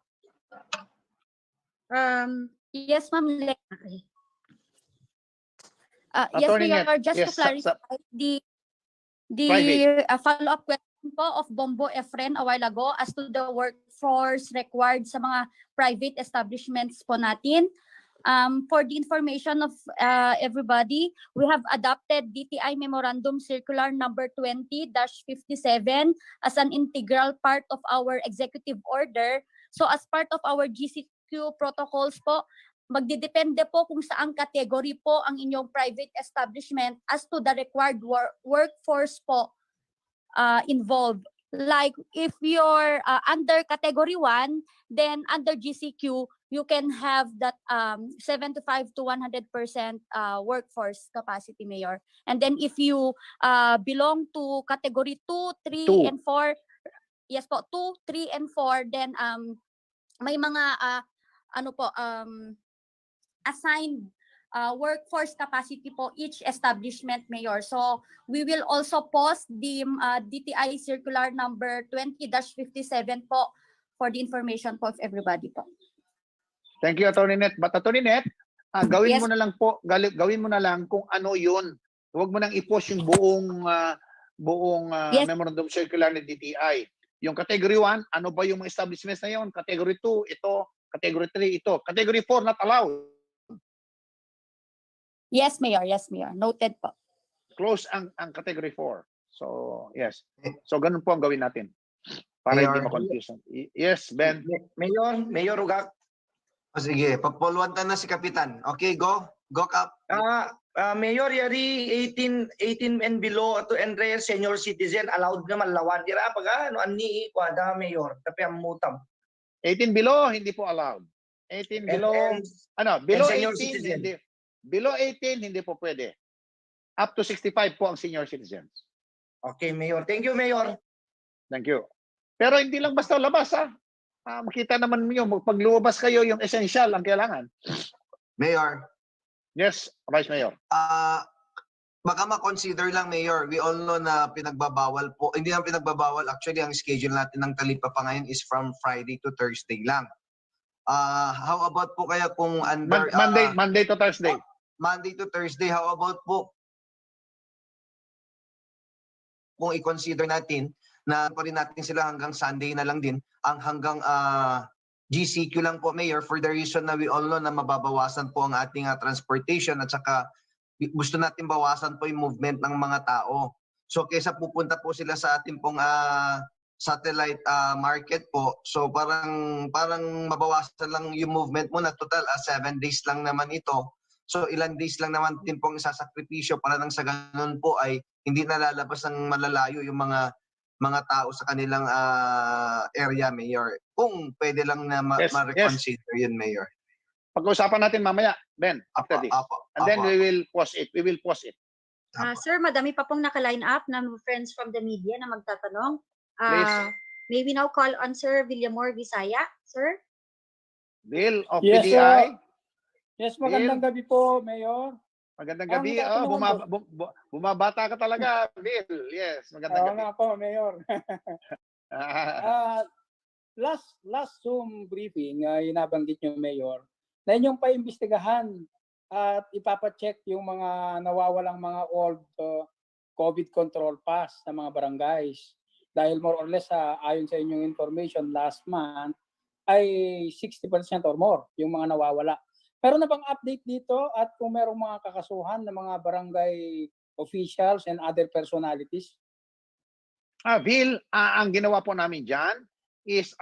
S14: Yes, ma'am.
S3: Okay.
S14: Yes, Mayor, just to clarify, the follow-up question po of Bombo Efren a while ago as to the workforce required sa mga private establishments po natin. For the information of everybody, we have adopted DTI Memorandum Circular number 20-57 as an integral part of our executive order. So as part of our GCQ protocols po, magdidepende po kung saang category po ang inyong private establishment as to the required workforce po involved. Like if you're under category 1, then under GCQ, you can have that 75 to 100% workforce capacity, Mayor. And then if you belong to category 2, 3, and 4, yes po, 2, 3, and 4, then may mga assigned workforce capacity po each establishment, Mayor. So we will also post the DTI Circular number 20-57 po for the information po of everybody po.
S1: Thank you, Attorney Net. But Attorney Net, gawin mo na lang po, gawin mo na lang kung ano 'yun. Huwag mo nang i-post yung buong memorandum circular ng DTI. Yung category 1, ano ba yung mga establishments na 'yon? Category 2, ito. Category 3, ito. Category 4, not allowed.
S14: Yes, Mayor. Yes, Mayor. Noted po.
S1: Close ang category 4. So, yes. So, ganun po ang gawin natin. Para hindi ma-confuse. Yes, Ben.
S13: Mayor Ugak.
S11: Sige, papuluan na si Kapitan. Okay, go. Go, Kap.
S13: Mayor, yari 18 and below to Andre senior citizen allowed naman lawan. Dira pag ano ani kwada Mayor, tapi ang mutam.
S1: 18 below hindi po allowed. 18 below below 18 hindi. Below 18 hindi po pwede. Up to 65 po ang senior citizens.
S13: Okay, Mayor. Thank you, Mayor.
S1: Thank you. Pero hindi lang basta labas makita naman niyo pag lumabas kayo yung essential ang kailangan.
S11: Mayor.
S1: Yes, Vice Mayor.
S11: Baka ma-consider lang, Mayor. We all know na pinagbabawal po. Hindi na pinagbabawal. Actually, ang schedule natin ng talipapa ngayon is from Friday to Thursday lang. How about po kaya kung under...
S1: Monday to Thursday.
S11: Monday to Thursday. How about po kung i-consider natin na pa rin natin sila hanggang Sunday na lang din, ang hanggang GCQ lang po, Mayor, for the reason na we all know na mababawasan po ang ating transportation at saka gusto natin bawasan po yung movement ng mga tao. So kaysa pupunta po sila sa ating pong satellite market po, so parang mabawasan lang yung movement mo na total 7 days lang naman ito. So ilang days lang naman din pong isasakripisyo para nang sa ganun po ay hindi nalalabas ng malalayo yung mga tao sa kanilang area, Mayor. Kung pwede lang na ma-reconsider yun, Mayor.
S1: Pag-uusapan natin mamaya, Ben, after this. And then we will pause it. We will pause it.
S3: Sir, madami pa pong naka-line up na friends from the media na magtatanong. May we now call on Sir Villamor Visaya, sir?
S1: Bill of
S19: Yes,
S1: PDI.
S19: Yes, magandang gabi po, Mayor.
S1: Magandang gabi. Bumabata ka talaga, Bill. Yes, magandang gabi.
S19: Oo nga po, Mayor. Last Zoom briefing, inabanggit niyo, Mayor, na inyong paimbestigahan at ipapacheck yung mga nawawalang mga old COVID control pass ng mga barangays. Dahil more or less, ayon sa inyong information, last month ay 60% or more yung mga nawawala. Meron na bang update dito at kung merong mga kakasuhan ng mga barangay officials and other personalities?
S1: Bill, ang ginawa po namin dyan is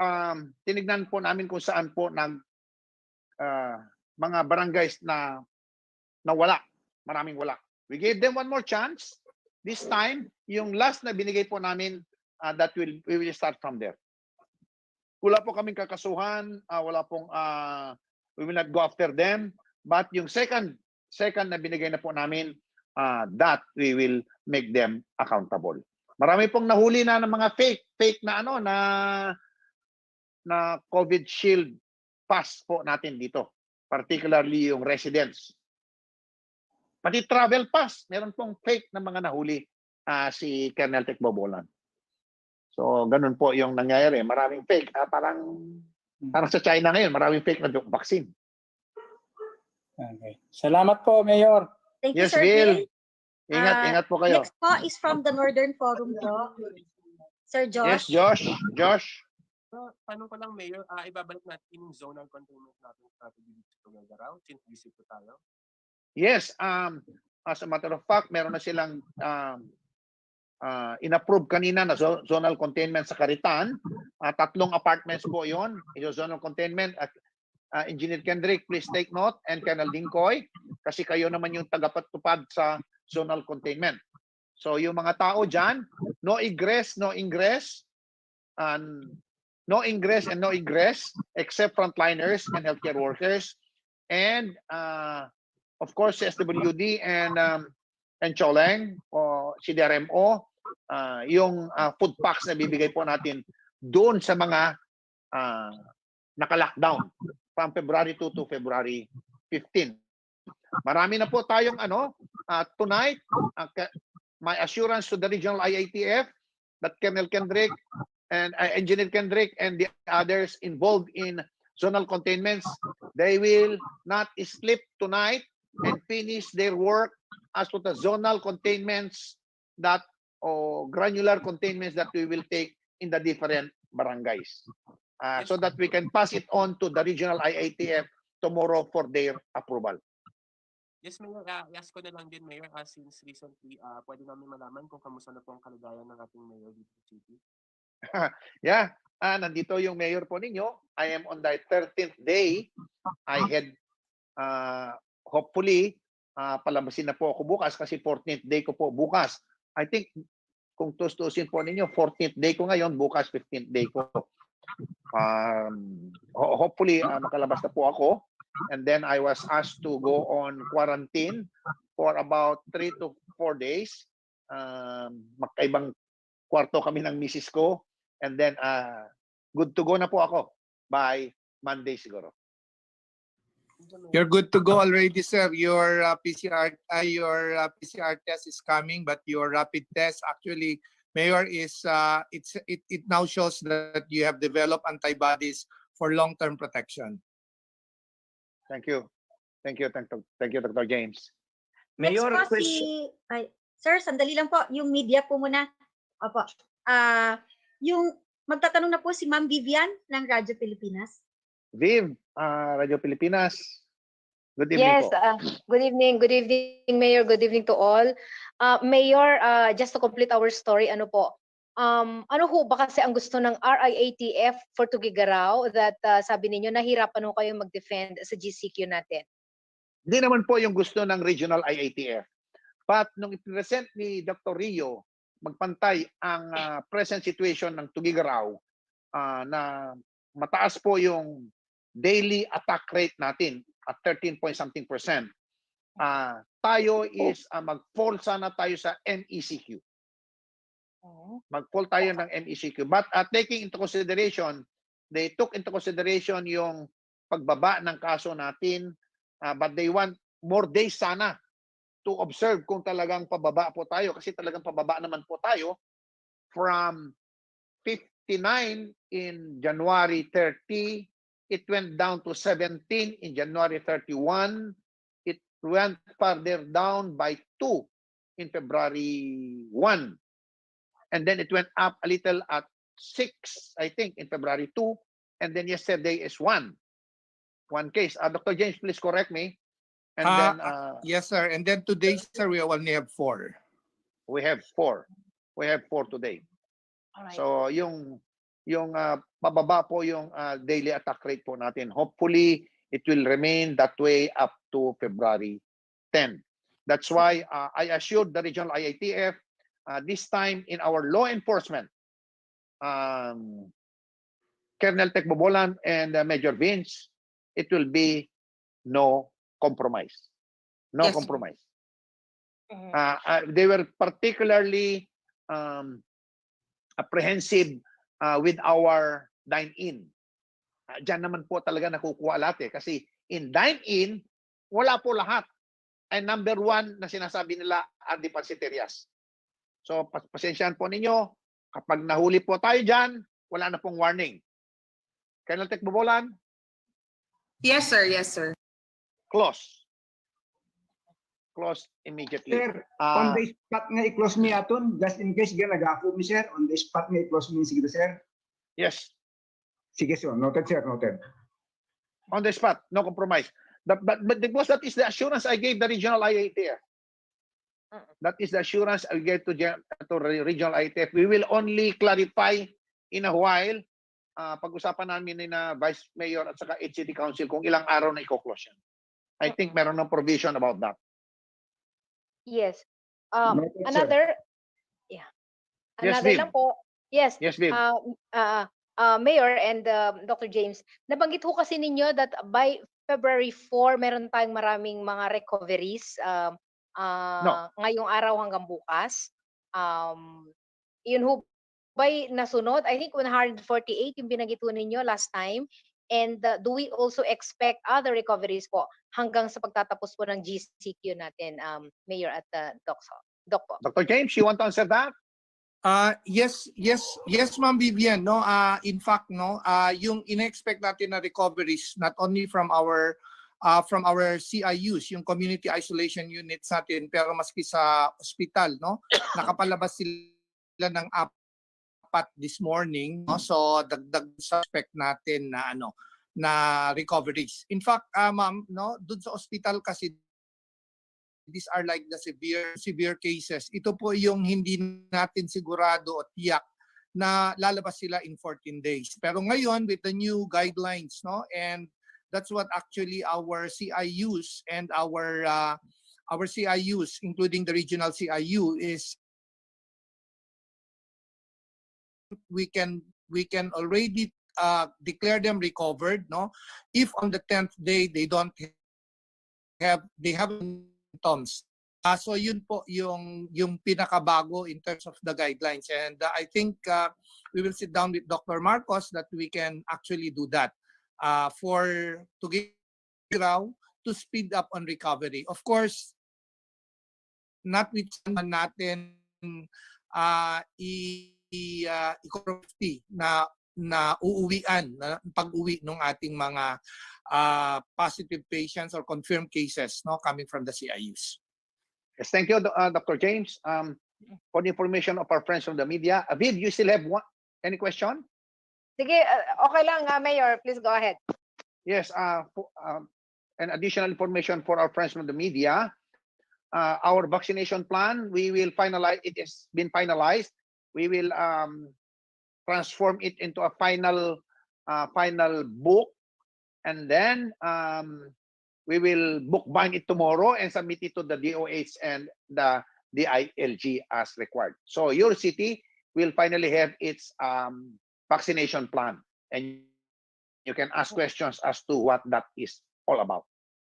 S1: tinignan po namin kung saan po mga barangays na wala. Maraming wala. We gave them one more chance. This time, yung last na binigay po namin, we will start from there. Wala po kaming kakasuhan, wala pong we will not go after them, but yung second na binigay na po namin, that we will make them accountable. Marami pong nahuli na ng mga fake na na COVID shield pass po natin dito, particularly yung residents. Pati travel pass, meron pong fake na mga nahuli si Colonel Tecbobolan. So, ganun po yung nangyayari. Maraming fake. Parang sa China ngayon, maraming fake na vaccine.
S19: Okay. Salamat po, Mayor.
S3: Thank you,
S1: Yes,
S3: Sir
S1: Bill.
S3: Bill.
S1: Ingat po kayo.
S3: Next po is from the Northern Forum po. Sir Josh.
S1: Yes, Josh.
S20: Tanong ko lang, Mayor, ibabalik natin yung zonal containment natin sa LGU-Tuguegarao since visit po tayo.
S1: Yes, as a matter of fact, meron na silang in-approve kanina na zonal containment sa Caritan. 3 apartments po yon, yung zonal containment. At Engineer Kendrick, please take note, and Colonel Dingkoy, kasi kayo naman yung tagapagtupad sa zonal containment. So yung mga tao dyan, no ingress and no ingress except frontliners and healthcare workers, and of course SWD and Choleng o CDRMO, yung food packs na bibigay po natin doon sa mga naka-lockdown from February 2 to February 15. Marami na po tayong tonight, my assurance to the regional IATF that Colonel Kendrick and Engineer Kendrick and the others involved in zonal containments, they will not sleep tonight and finish their work as to the zonal containments granular containments that we will take in the different barangays, so that we can pass it on to the regional IATF tomorrow for their approval.
S20: Yes, Mayor. Ask ko na lang din, Mayor, since recently, pwede namin malaman kung kamusta na po ang kalagayan ng ating Mayor dito sa city.
S1: Yeah, nandito yung Mayor po ninyo. I am on the 13th day. I had, hopefully, palabasin na po ako bukas kasi 14th day ko po bukas. I think, kung tustusin po ninyo, 14th day ko ngayon, bukas 15th day ko. Hopefully, makalabas na po ako. And then I was asked to go on quarantine for about 3 to 4 days. Magkaibang kwarto kami ng misis ko. And then, good to go na po ako by Monday siguro.
S7: You're good to go already, sir. Your PCR test is coming, but your rapid test actually, Mayor, is it now shows that you have developed antibodies for long-term protection.
S1: Thank you, Dr. James.
S3: Mayor, sir, sandali lang po, yung media po muna. Opo. Yung magtatanong na po si Ma'am Vivian ng Radyo Pilipinas.
S1: Viv, Radio Pilipinas. Good evening
S5: Yes,
S1: po.
S5: good evening, Mayor, good evening to all. Mayor, just to complete our story, ano ho ba kasi ang gusto ng RIATF for Tuguegarao that sabi ninyo nahirapan ho kayo mag-defend sa GCQ natin?
S1: Hindi naman po yung gusto ng regional IATF. But nung i-present ni Dr. Rio, magpantay ang present situation ng Tuguegarao na mataas po yung daily attack rate natin at 13-point-something%. Tayo is mag-fall sana tayo sa MECQ. Mag-fall tayo ng MECQ. But taking into consideration, they took into consideration yung pagbaba ng kaso natin, but they want more days sana to observe kung talagang pababa po tayo. Kasi talagang pababa naman po tayo from 59 in January 30, it went down to 17 in January 31. It went further down by 2 in February 1. And then it went up a little at 6, I think, in February 2. And then yesterday is 1 case. Dr. James, please correct me. And then,
S7: yes, sir. And then today, sir, we only have 4.
S1: We have 4. We have 4 today.
S5: Alright.
S1: So yung pababa po yung daily attack rate po natin. Hopefully, it will remain that way up to February 10. That's why I assured the regional IATF this time in our law enforcement, Colonel Tecbobolan and Major Vince, it will be no compromise. No compromise. They were particularly apprehensive with our dine-in. Diyan naman po talaga nakukuha lahat kasi in dine-in, wala po lahat. And number 1 na sinasabi nila are the pansitterias. So pasensyahan po ninyo, kapag nahuli po tayo dyan, wala na pong warning. Colonel Tecbobolan?
S17: Yes, sir. Yes, sir.
S1: Close. Close immediately.
S18: Sir, on the spot nga i-close mi aton, just in case nag-ako mi, sir, on the spot nga i-close mi, sige, sir.
S1: Yes.
S18: Sige, sir. Noted, sir. Noted.
S1: On the spot, no compromise. But because that is the assurance I gave the regional IATF. That is the assurance I gave to regional IATF. We will only clarify in a while. Pag-usapan namin na Vice Mayor at saka HCT Council kung ilang araw na i-close yan. I think meron ng provision about that.
S5: Yes.
S1: Noted,
S5: Another,
S1: Yes,
S5: another
S1: Viv.
S5: lang po. Yes.
S1: Yes, Viv.
S5: Mayor and Dr. James, nabanggit ho kasi ninyo that by February 4, meron tayong maraming mga recoveries ngayong araw hanggang bukas. Yun ho ba'y nasunod? I think 148 yung binanggit ho ninyo last time. And do we also expect other recoveries po hanggang sa pagtatapos po ng GCQ natin, Mayor at Doc po?
S1: Dr. James, you want to answer that?
S7: Yes, Ma'am Vivian, no. In fact, no, yung in-expect natin na recoveries not only from our CIUs, yung community isolation units natin, pero maski sa ospital, no, nakapalabas sila ng 4 this morning, no? So dagdag suspect natin na na recoveries. In fact, ma'am, no, dun sa ospital kasi these are like the severe cases. Ito po yung hindi natin sigurado o tiyak na lalabas sila in 14 days. Pero ngayon with the new guidelines, no, and that's what actually our CIUs and our CIUs, including the regional CIU, is we can already declare them recovered, no, if on the 10th day they have symptoms. So yun po yung pinakabago in terms of the guidelines, and I think we will sit down with Dr. Marcos that we can actually do that for Tuguegarao to speed up on recovery. Of course, notwithstanding natin na uuwian na pag-uwi ng ating mga positive patients or confirmed cases, no, coming from the CIUs.
S1: Yes, thank you, Dr. James. For the information of our friends from the media, Aviv, you still have any question?
S5: Sige, okay lang, Mayor. Please go ahead.
S1: Yes, an additional information for our friends from the media. Our vaccination plan, we will finalize. It has been finalized. We will transform it into a final book, and then we will bookbind it tomorrow and submit it to the DOH and the DILG as required. So your city will finally have its vaccination plan, and you can ask questions as to what that is all about.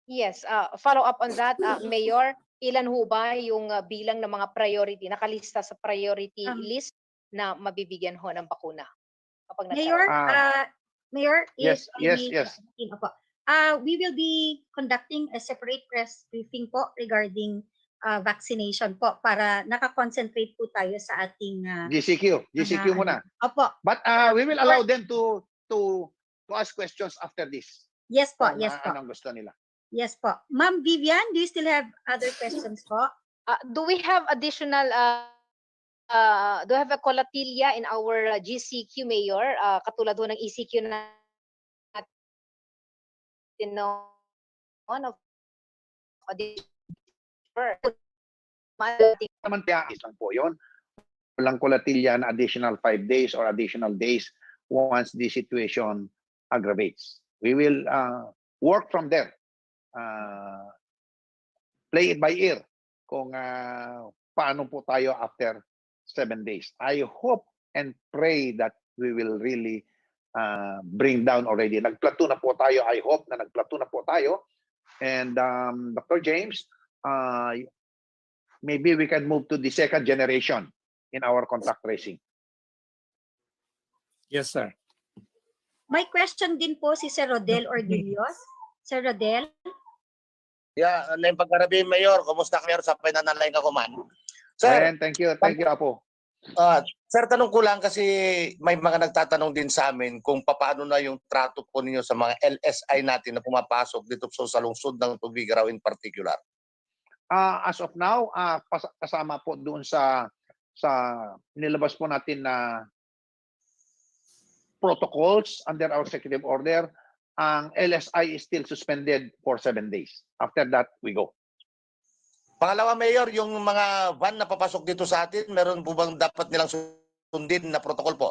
S5: Yes, follow up on that, Mayor, ilan ho ba yung bilang ng mga priority, nakalista sa priority list na mabibigyan ho ng bakuna? Kapag
S3: Mayor, Mayor,
S1: yes,
S3: if I
S1: yes,
S3: may,
S1: yes.
S3: we will be conducting a separate press briefing po regarding vaccination po para nakakonsentrate po tayo sa ating
S1: GCQ muna.
S3: Opo.
S1: But we will allow them to ask questions after this.
S3: Yes po,
S1: Kung,
S3: yes po.
S1: anong gusto nila.
S3: Yes po. Ma'am Vivian, do you still have other questions po?
S5: Do we have additional do we have a colatilia in our GCQ, Mayor? Katulad ho ng ECQ natin of
S1: Naman isang po yun. Walang kolatilya na additional 5 days or additional days once the situation aggravates. We will work from there. Play it by ear kung paano po tayo after 7 days. I hope and pray that we will really bring down already. Nagplato na po tayo. I hope na nagplato na po tayo. And Dr. James, maybe we can move to the second generation in our contact tracing.
S7: Yes, sir.
S3: May question din po si Sir Rodel Ordillos. Sir Rodel?
S21: Yeah, yung pagkarabi, Mayor, kumusta ka, Mayor? Sa pinanalain ka kuman.
S1: Sir, thank you, Apo.
S21: Sir, tanong ko lang kasi may mga nagtatanong din sa amin kung paano na yung trato po ninyo sa mga LSI natin na pumapasok dito sa lungsod ng Tuguegarao in particular.
S1: As of now, kasama po doon sa nilabas po natin na protocols under our executive order, ang LSI is still suspended for 7 days. After that, we go.
S21: Pangalawa, Mayor, yung mga van na papasok dito sa atin, meron po bang dapat nilang sundin na protocol po?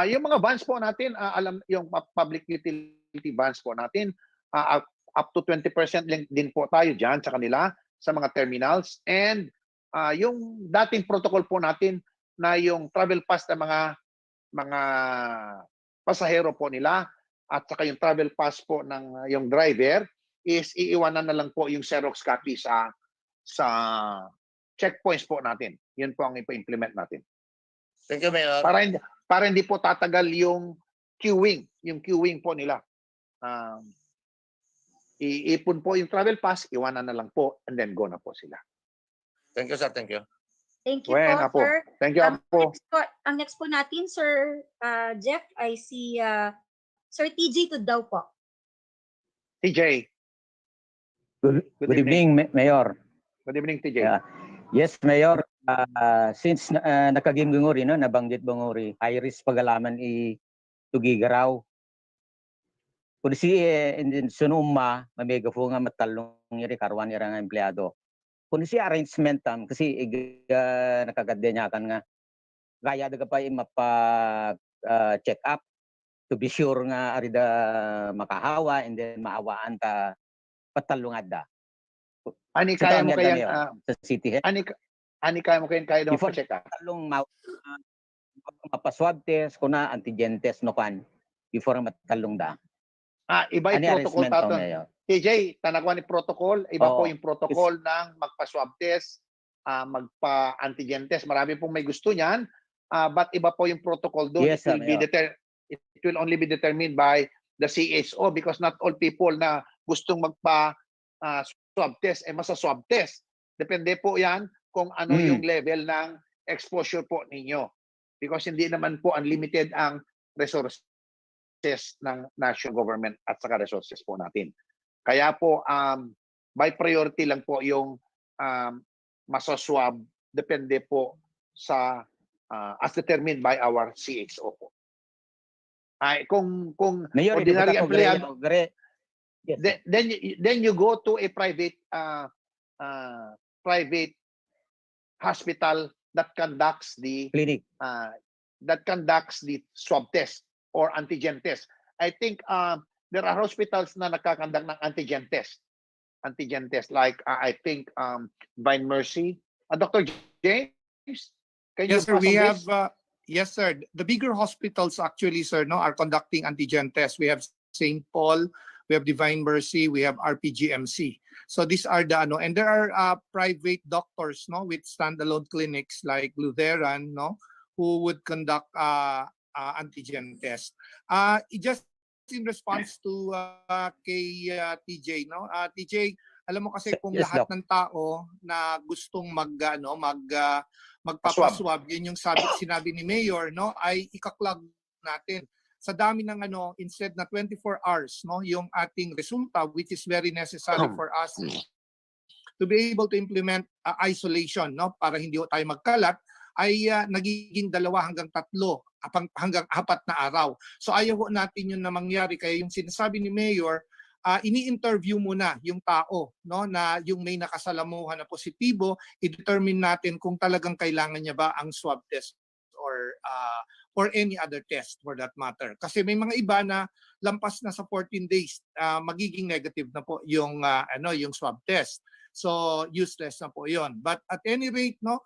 S1: Yung mga vans po natin, yung public utility vans po natin, up to 20% din po tayo dyan sa kanila, sa mga terminals. And yung dating protocol po natin na yung travel pass na mga pasahero po nila at saka yung travel pass po ng yung driver is iiwanan na lang po yung Xerox copy sa checkpoints po natin. Yun po ang ipa-implement natin.
S21: Thank you, Mayor.
S1: Para hindi po tatagal yung queuing po nila. Iipon po yung travel pass, iwanan na lang po, and then go na po sila.
S21: Thank you, sir. Thank you.
S3: Thank you po, sir.
S1: Thank you, Apo.
S3: Ang next po natin, Sir Jeff, I see Sir TJ Tuddaw po.
S1: TJ.
S8: Good evening, Mayor.
S1: Good evening, TJ.
S8: Yes, Mayor. Since nakagimgunguri, no, nabanggit bunguri, high-risk pagalaman Tuguegarao. Kung si sunuma, mamega po nga matalong iri karwan ira nga empleyado. Kung si arrangement kasi nakagade niya kan nga gaya daga pa mapa-check up to be sure nga arida makahawa and then maawaan ta patalungad da.
S1: Ani kaya mo kaya
S8: sa city head?
S1: Ani kaya mo kaya daw pa check up.
S8: Talong mapa-swab test kuna antigen test no kan before matalong da.
S1: Iba yung protocol taton. TJ, tanakwan ni protocol, iba po yung protocol ng magpa-swab test, magpa-antigen test. Marami pong may gusto niyan, but iba po yung protocol doon.
S8: Yes,
S1: it will only be determined by the CHO because not all people na gustong magpa-swab test masa-swab test. Depende po yan kung ano yung level ng exposure po ninyo. Because hindi naman po unlimited ang resources ng national government at saka resources po natin. Kaya po, by priority lang po yung masaswab, depende po sa as determined by our CHO po. Ay, kung
S8: Mayor,
S1: ordinary empleyado,
S8: yes.
S1: then you go to a private private hospital that conducts the
S8: clinic,
S1: that conducts the swab test or antigen test. I think there are hospitals na nagkakandak ng antigen test like I think Divine Mercy. Dr. James, can you
S7: Yes, sir.
S1: pass
S7: We
S1: on
S7: have
S1: this?
S7: yes, sir. The bigger hospitals actually, sir, no, are conducting antigen tests. We have St. Paul, we have Divine Mercy, we have RPGMC. So these are the and there are private doctors, no, with standalone clinics like Lutheran, no, who would conduct antigen test. Just in response to kay TJ, no, TJ, alam mo kasi kung
S8: Yes,
S7: lahat
S8: Doc.
S7: ng tao na gustong magpapaswab, yun yung sinabi ni Mayor, no, ay ikaklag natin. Sa dami ng instead na 24 hours, no, yung ating resulta, which is very necessary for us to be able to implement isolation, no, para hindi tayo magkalat, ay nagiging 2 hanggang 3 hanggang 4 na araw. So ayaw natin yun na mangyari. Kaya yung sinasabi ni Mayor, ini-interview muna yung tao, no, na yung may nakasalamuhan na positibo, i-determine natin kung talagang kailangan niya ba ang swab test or any other test for that matter. Kasi may mga iba na lampas na sa 14 days, magiging negative na po yung yung swab test. So useless na po 'yon. But at any rate, no,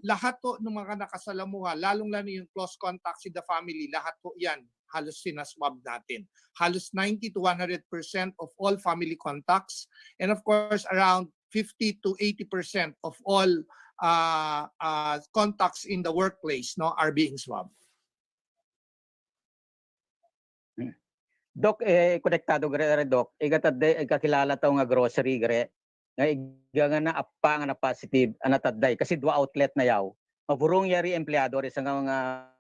S7: lahat po ng mga nakasalamuha, lalong-lalo yung close contacts in the family, lahat po 'yan halos sinaswab natin. Halos 90 to 100% of all family contacts, and of course around 50 to 80% of all contacts in the workplace, no, are being swabbed.
S8: Doc, konektado gre Doc. Igatadday kakilala taw nga grocery gre. Nga iga na appa nga na positive anatadday kasi 2 outlet na yaw. Mapurong yari empleyado ri sa nga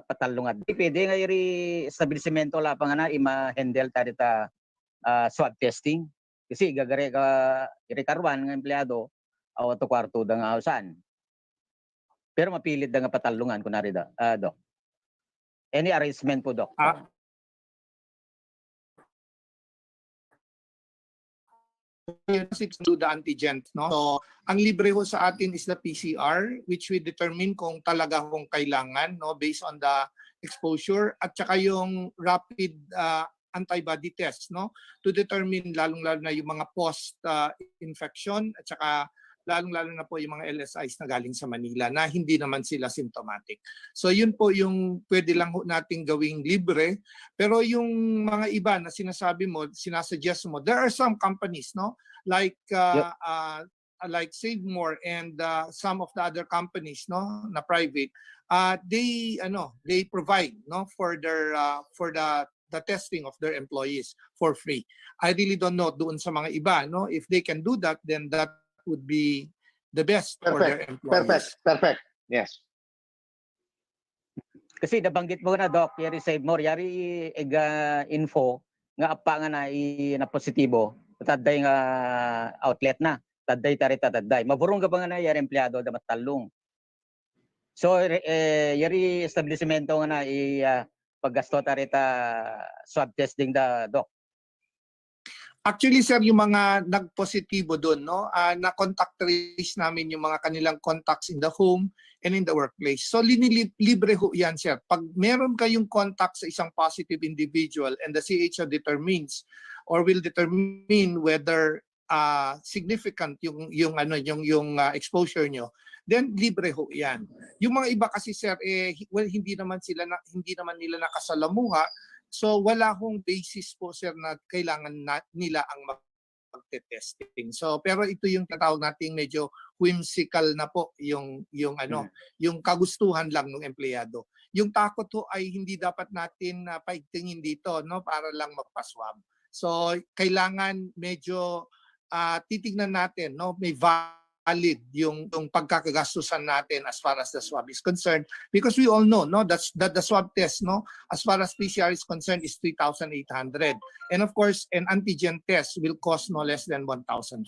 S8: patalungan. Pwede nga yari establishmento la pa nga na ima-handle ta swab testing. Kasi gagare ka iri karwan nga empleyado aw to kwarto da nga hausan. Pero mapilit da nga patalungan kunari da, Doc. Any arrangement po, Doc?
S7: Do the antigen, no? So, ang libre ho sa atin is the PCR, which we determine kung talaga kung kailangan, no, based on the exposure, at saka yung rapid antibody test, no, to determine lalong-lalo na yung mga post-infection, at saka lalong-lalo na po yung mga LSIs na galing sa Manila na hindi naman sila symptomatic. So yun po yung pwede lang nating gawing libre. Pero yung mga iba na sinasabi mo, sinasuggest mo, there are some companies, no, like like Save More and some of the other companies, no, na private, they provide, no, for their the testing of their employees for free. I really don't know doon sa mga iba, no, if they can do that, then that would be the best for their employees.
S1: Perfect. Yes.
S8: Kasi nabanggit mo na, Doc, yari Save More, yari info nga apa nga na positibo, taday nga outlet na, taday taday. Maburong ka ba nga na yari empleyado da matalong. So yari establishmento nga na paggasto tarita swab testing da, Doc.
S7: Actually, sir, yung mga nagpositibo doon, no, na-contact trace namin yung mga kanilang contacts in the home and in the workplace. So, libre ho yan, sir. Pag meron kayong contact sa isang positive individual and the CHO determines or will determine whether significant yung exposure nyo, then libre ho yan. Yung mga iba kasi, sir, well, hindi naman nila nakasalamuha. So wala hong basis po, sir, na kailangan nila ang magte-testing. So pero ito yung tatawag nating medyo whimsical na po yung kagustuhan lang ng empleyado. Yung takot ho ay hindi dapat natin paigtingin dito, no, para lang magpa-swab. So kailangan medyo titignan natin, no, may valid yung pagkakagastusan natin as far as the swab is concerned, because we all know, no, that the swab test, no, as far as PCR is concerned, is 3,800, and of course an antigen test will cost no less than 1,500.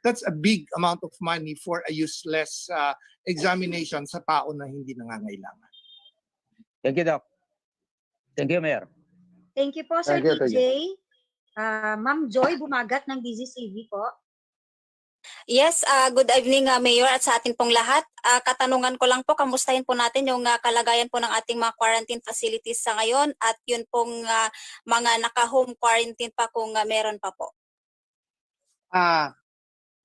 S7: That's a big amount of money for a useless examination sa tao na hindi nangangailangan.
S8: Thank you, Doc. Thank you, Mayor.
S3: Thank you po, Sir
S1: Thank you, thank
S3: TJ. Ma'am Joy Bumagat ng DZCV po.
S10: Yes, good evening Mayor at sa atin pong lahat. Katanungan ko lang po, kamustahin po natin yung kalagayan po ng ating mga quarantine facilities sa ngayon at yun pong mga naka-home quarantine pa kung meron pa po.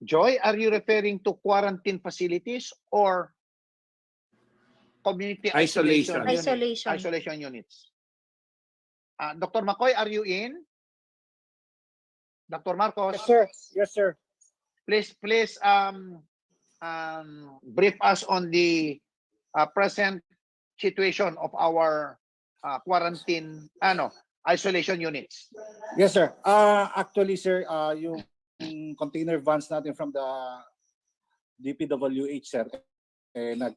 S1: Joy, are you referring to quarantine facilities or community
S7: Isolation.
S1: isolation units? Dr. McCoy, are you in? Dr. Marcos?
S19: Yes, sir. Yes, sir.
S1: Please brief us on the present situation of our quarantine isolation units.
S4: Yes, sir. Actually, sir, yung container vans natin from the DPWH, sir,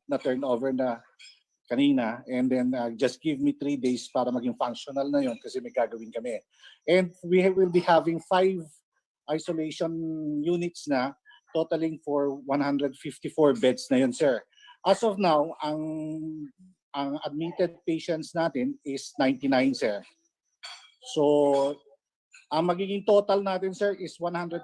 S4: na-turn over na kanina, and then just give me 3 days para maging functional na yon kasi may gagawin kami. And we will be having 5 isolation units na totaling for 154 beds na yon, sir. As of now, ang admitted patients natin is 99, sir. So, ang magiging total natin, sir, is 154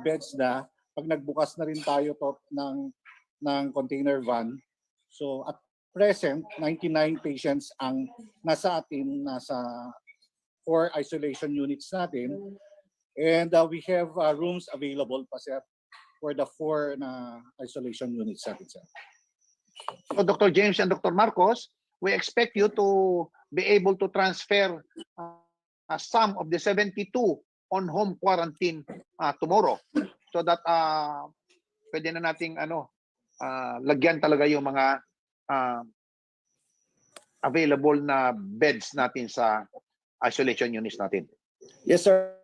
S4: beds na pag nagbukas na rin tayo ng container van. So, at present, 99 patients ang nasa 4 isolation units natin. And we have rooms available pa, sir, for the 4 na isolation units natin, sir.
S1: So, Dr. James and Dr. Marcos, we expect you to be able to transfer some of the 72 on home quarantine tomorrow, so that pwede na nating lagyan talaga yung mga available na beds natin sa isolation units natin.
S4: Yes, sir.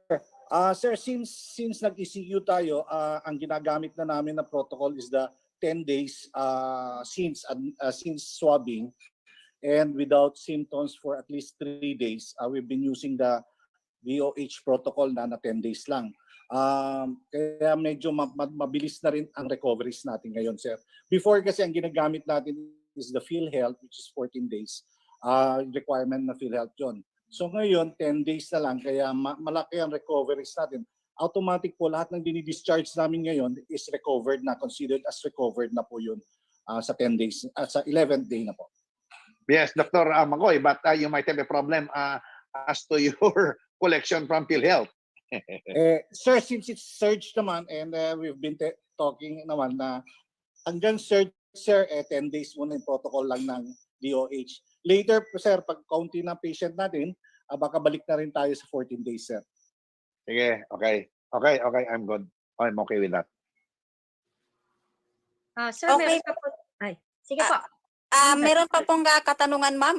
S4: Sir, since nag-ECU tayo, ang ginagamit na namin na protocol is the 10 days since swabbing, and without symptoms for at least 3 days. We've been using the VOH protocol na 10 days lang. Kaya medyo mabilis na rin ang recoveries natin ngayon, sir. Before kasi ang ginagamit natin is the PhilHealth, which is 14 days. Requirement na PhilHealth yun. So ngayon, 10 days na lang, kaya malaki ang recoveries natin. Automatic po, lahat ng dini-discharge namin ngayon is recovered na, considered as recovered na po yun sa 10 days, sa 11th day na po.
S1: Yes, Dr. Magoy, but you might have a problem as to your collection from PhilHealth.
S4: Sir, since it's surge naman, and we've been talking naman na hanggang surge, sir, 10 days muna yung protocol lang ng DOH. Later, sir, pag kaunti na patient natin, baka balik na rin tayo sa 14 days, sir.
S1: Sige, okay, I'm good. I'm okay with that.
S3: Sir,
S10: Okay.
S3: meron pa po. Sige po.
S10: Meron pa pong katanungan, ma'am.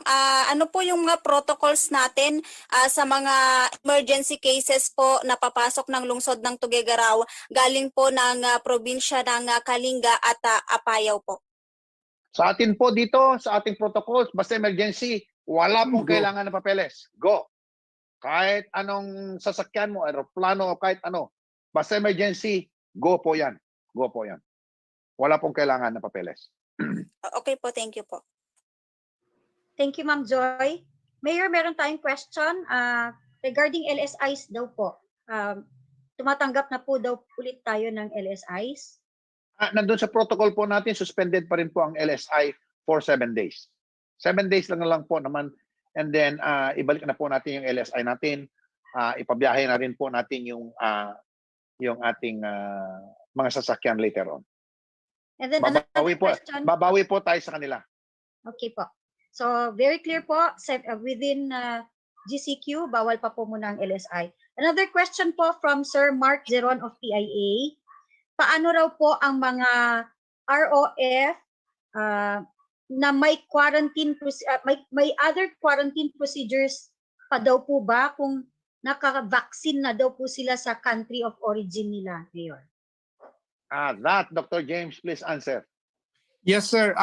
S10: Ano po yung mga protocols natin sa mga emergency cases po na papasok ng lungsod ng Tuguegarao galing po ng probinsya ng Kalinga at Apayao po?
S1: Sa atin po dito, sa ating protocols, basta emergency, wala pong kailangan ng papeles. Go. Kahit anong sasakyan mo, aeroplano o kahit ano, basta emergency, go po yan. Go po yan. Wala pong kailangan ng papeles.
S10: Okay po, thank you po.
S3: Thank you, Ma'am Joy. Mayor, meron tayong question regarding LSIs daw po. Tumatanggap na po daw ulit tayo ng LSIs.
S1: Nandun sa protocol po natin, suspended pa rin po ang LSI for 7 days. 7 days lang po naman. And then, ibalik na po natin yung LSI natin. Ipabiyahe na rin po natin yung ating mga sasakyan later on.
S3: And then
S1: babawi po tayo sa kanila.
S3: Okay po. So, very clear po, within GCQ, bawal pa po muna ang LSI. Another question po from Sir Mark Zeron of PIA. Paano raw po ang mga ROF na may quarantine may other quarantine procedures pa daw po ba kung naka-vaccine na daw po sila sa country of origin nila, Mayor?
S1: That, Dr. James, please answer.
S7: Yes, sir.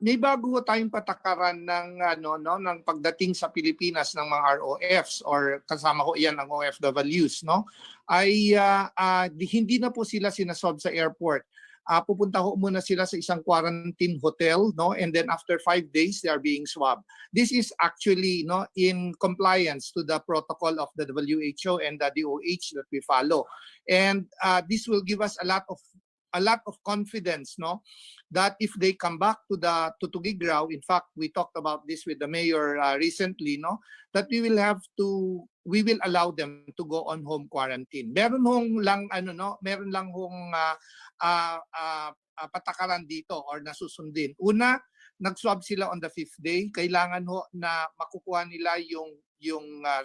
S7: May bago tayong patakaran ng ng pagdating sa Pilipinas ng mga ROFs or kasama ko iyan ang OFWs, no? Ay hindi na po sila sinasob sa airport. pupunta ho muna sila sa isang quarantine hotel, no? And then after 5 days, they are being swabbed. This is actually, no, in compliance to the protocol of the WHO and the DOH that we follow. And this will give us a lot of confidence, no, that if they come back to Tuguegarao, in fact, we talked about this with the mayor recently, no, that we will allow them to go on home quarantine. Meron lang patakaran dito or nasusundin. Una, nag-swab sila on the 5th day. Kailangan ho na makukuha nila yung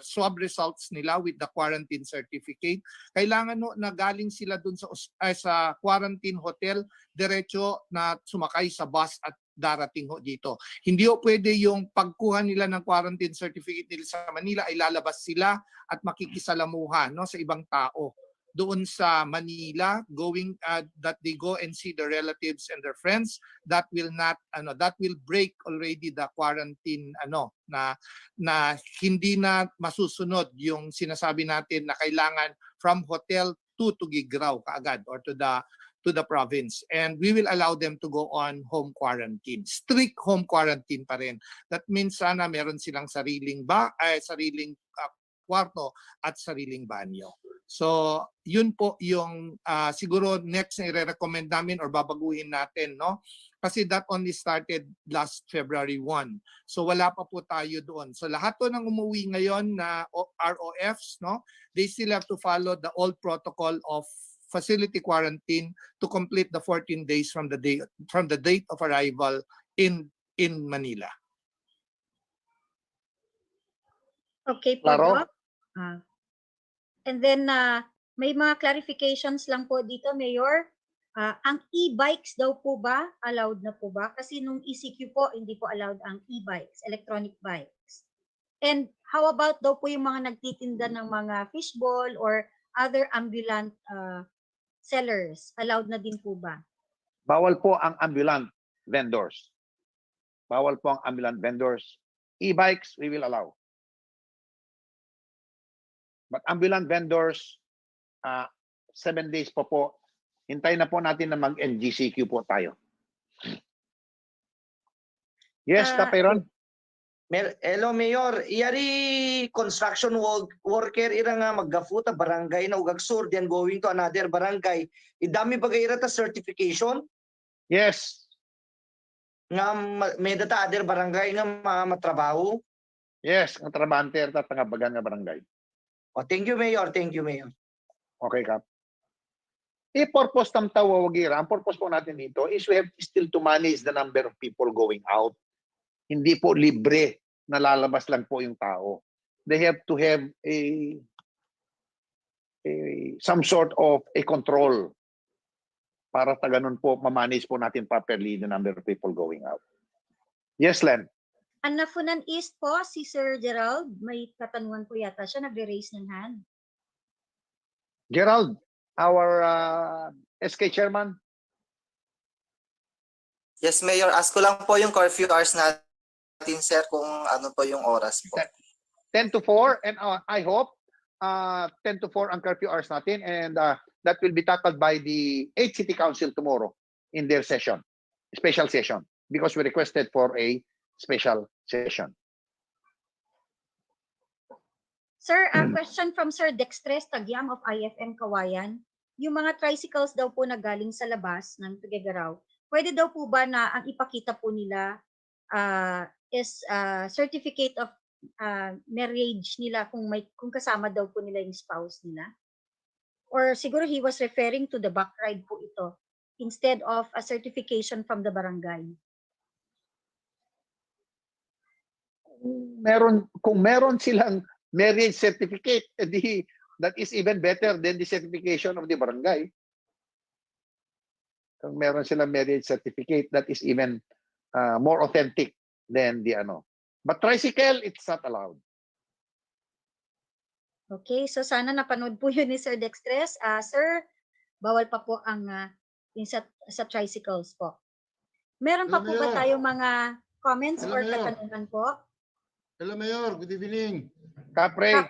S7: swab results nila with the quarantine certificate. Kailangan ho na galing sila dun sa quarantine hotel, diretso na sumakay sa bus at darating ho dito. Hindi ho pwede yung pagkuha nila ng quarantine certificate nila sa Manila ay lalabas sila at makikisalamuha, no, sa ibang tao doon sa Manila, that they go and see their relatives and their friends. That will break already the quarantine na hindi na masusunod yung sinasabi natin na kailangan from hotel to Tuguegarao kaagad or to the province, and we will allow them to go on home quarantine. Strict home quarantine pa rin. That means sana meron silang sariling kwarto at sariling banyo. So, yun po yung siguro next na i-recommend namin or babaguhin natin, no? Kasi that only started last February 1. So, wala pa po tayo doon. So, lahat to ng umuwi ngayon na ROFs, no? They still have to follow the old protocol of facility quarantine to complete the 14 days from the date of arrival in Manila.
S3: Okay po, Doc. And then may mga clarifications lang po dito, Mayor. Ang e-bikes daw po ba allowed na po ba? Kasi nung ECQ po hindi po allowed ang e-bikes, electronic bikes. And how about daw po yung mga nagtitinda ng mga fishball or other ambulant sellers, allowed na din po ba?
S1: Bawal po ang ambulant vendors. Bawal po ang ambulant vendors. E-bikes, we will allow. But ambulant vendors, 7 days po. Hintayin na po natin na mag-LGCQ po tayo. Yes, Tapiron?
S13: Hello, Mayor. Iyari construction worker ira nga maggafuta barangay na Ugagsur, then going to another barangay. Idami bagay ira ta certification?
S1: Yes.
S13: Nga may data other barangay nga matrabaho?
S1: Yes, ang trabahante at tangabagan nga barangay.
S13: Oh, thank you, Mayor. Thank you, Mayor.
S1: Okay, Kap. I-purpose tam tawawagira. Ang purpose po natin dito is we have still to manage the number of people going out. Hindi po libre na lalabas lang po yung tao. They have to have some sort of a control para ta ganun po ma-manage po natin properly the number of people going out. Yes, Len.
S3: Nafunan East po, si Sir Gerald, may katanungan po yata siya, nagre-raise ng hand.
S1: Gerald, our SK chairman.
S6: Yes, Mayor. Ask ko lang po yung curfew hours natin, sir, kung ano po yung oras po.
S1: 10 to 4, and I hope 10 to 4 ang curfew hours natin, and that will be tackled by the 8th City Council tomorrow in their session, special session, because we requested for a special session.
S3: Sir, a question from Sir Dextres Tagyam of IFM Kawayan. Yung mga tricycles daw po na galing sa labas ng Tuguegarao, pwede daw po ba na ang ipakita po nila is certificate of marriage nila kung kasama daw po nila yung spouse nila? Or siguro he was referring to the back ride po ito instead of a certification from the barangay.
S1: Kung meron silang marriage certificate, that is even better than the certification of the barangay. Kung meron silang marriage certificate, that is even more authentic than the ano. But tricycle, it's not allowed.
S3: Okay, so sana napanood po yun ni Sir Dextres. Sir, bawal pa po ang yung sa tricycles po. Meron pa po ba tayong mga comments or katanungan po?
S22: Hello, Mayor. Good evening.
S1: Kapre.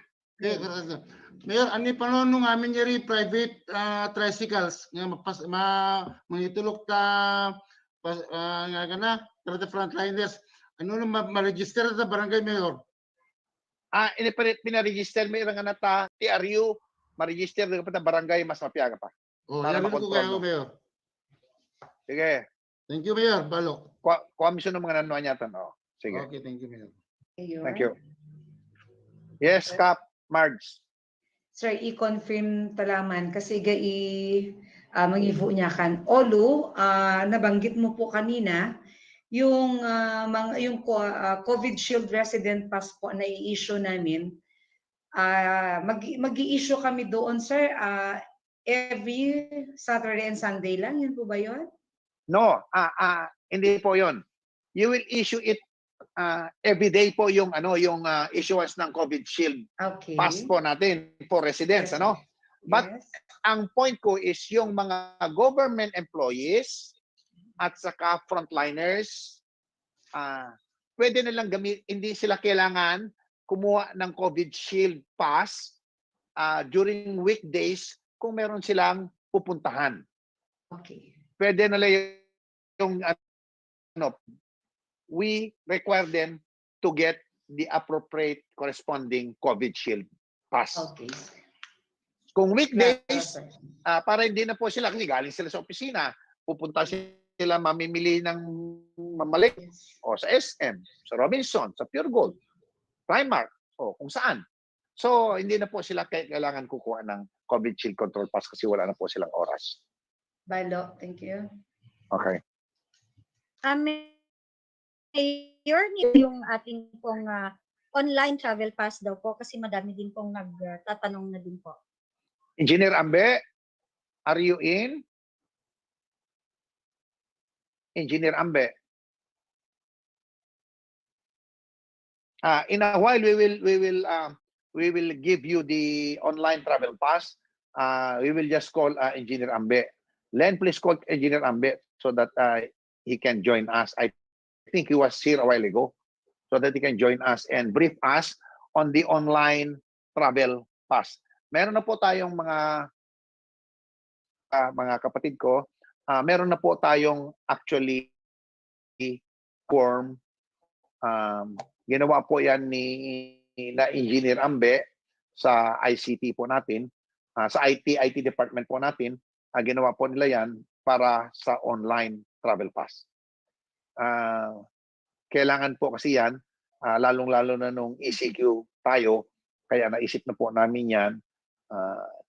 S9: Mayor, ani panonong amin yari private tricycles nga mangitulok ta nga kana para frontliners. Ano na ma-register sa barangay, Mayor?
S1: Ini pina-register may nga nata TRU, ma-register ng barangay mas mapiaga pa.
S9: Oh,
S1: Para
S9: yari ko
S1: makontrol,
S9: kayo,
S1: no?
S9: Mayor.
S1: Sige.
S9: Thank you, Mayor. Balok.
S1: Komisyon ng mga nanuan yata, no? Sige.
S9: Okay, thank you, Mayor.
S1: Thank you. Yes, Cap, Marge.
S22: Sir, i-confirm talaman kasi mangivo niya kan. Olu, nabanggit mo po kanina yung COVID Shield Resident Pass po na i-issue namin. Mag-i-issue kami doon, sir, every Saturday and Sunday lang. Yun po ba yun?
S1: No, hindi po 'yon. You will issue it every day po yung issuance ng COVID Shield Pass po natin for residents, ano? But ang point ko is yung mga government employees at saka frontliners, pwede nilang hindi sila kailangan kumuha ng COVID Shield Pass during weekdays kung meron silang pupuntahan.
S22: Okay.
S1: Pwede nila yung we require them to get the appropriate corresponding COVID Shield Pass.
S22: Okay.
S1: Kung weekdays, para hindi na po sila, kasi galing sila sa opisina, pupunta sila mamimili ng mamalik o sa SM, sa Robinson, sa Pure Gold, Primark, o kung saan. So, hindi na po sila kailangan kukuha ng COVID Shield Control Pass kasi wala na po silang oras.
S22: Balo, thank you.
S1: Okay.
S3: Mayor, yung ating pong online travel pass daw po kasi madami din pong nagtatanong na din po.
S1: Engineer Ambe, are you in? Engineer Ambe. In a while we will give you the online travel pass. We will just call Engineer Ambe. Len, please call Engineer Ambe so that he can join us. I think he was here a while ago, so that he can join us and brief us on the online travel pass. Meron na po tayong mga kapatid ko, meron na po tayong actually form. Ginawa po yan na Engineer Ambe sa ICT po natin, sa IT department po natin. Ginawa po nila yan para sa online travel pass. Kailangan po kasi yan, lalong-lalo na nung ECQ tayo, kaya naisip na po namin yan,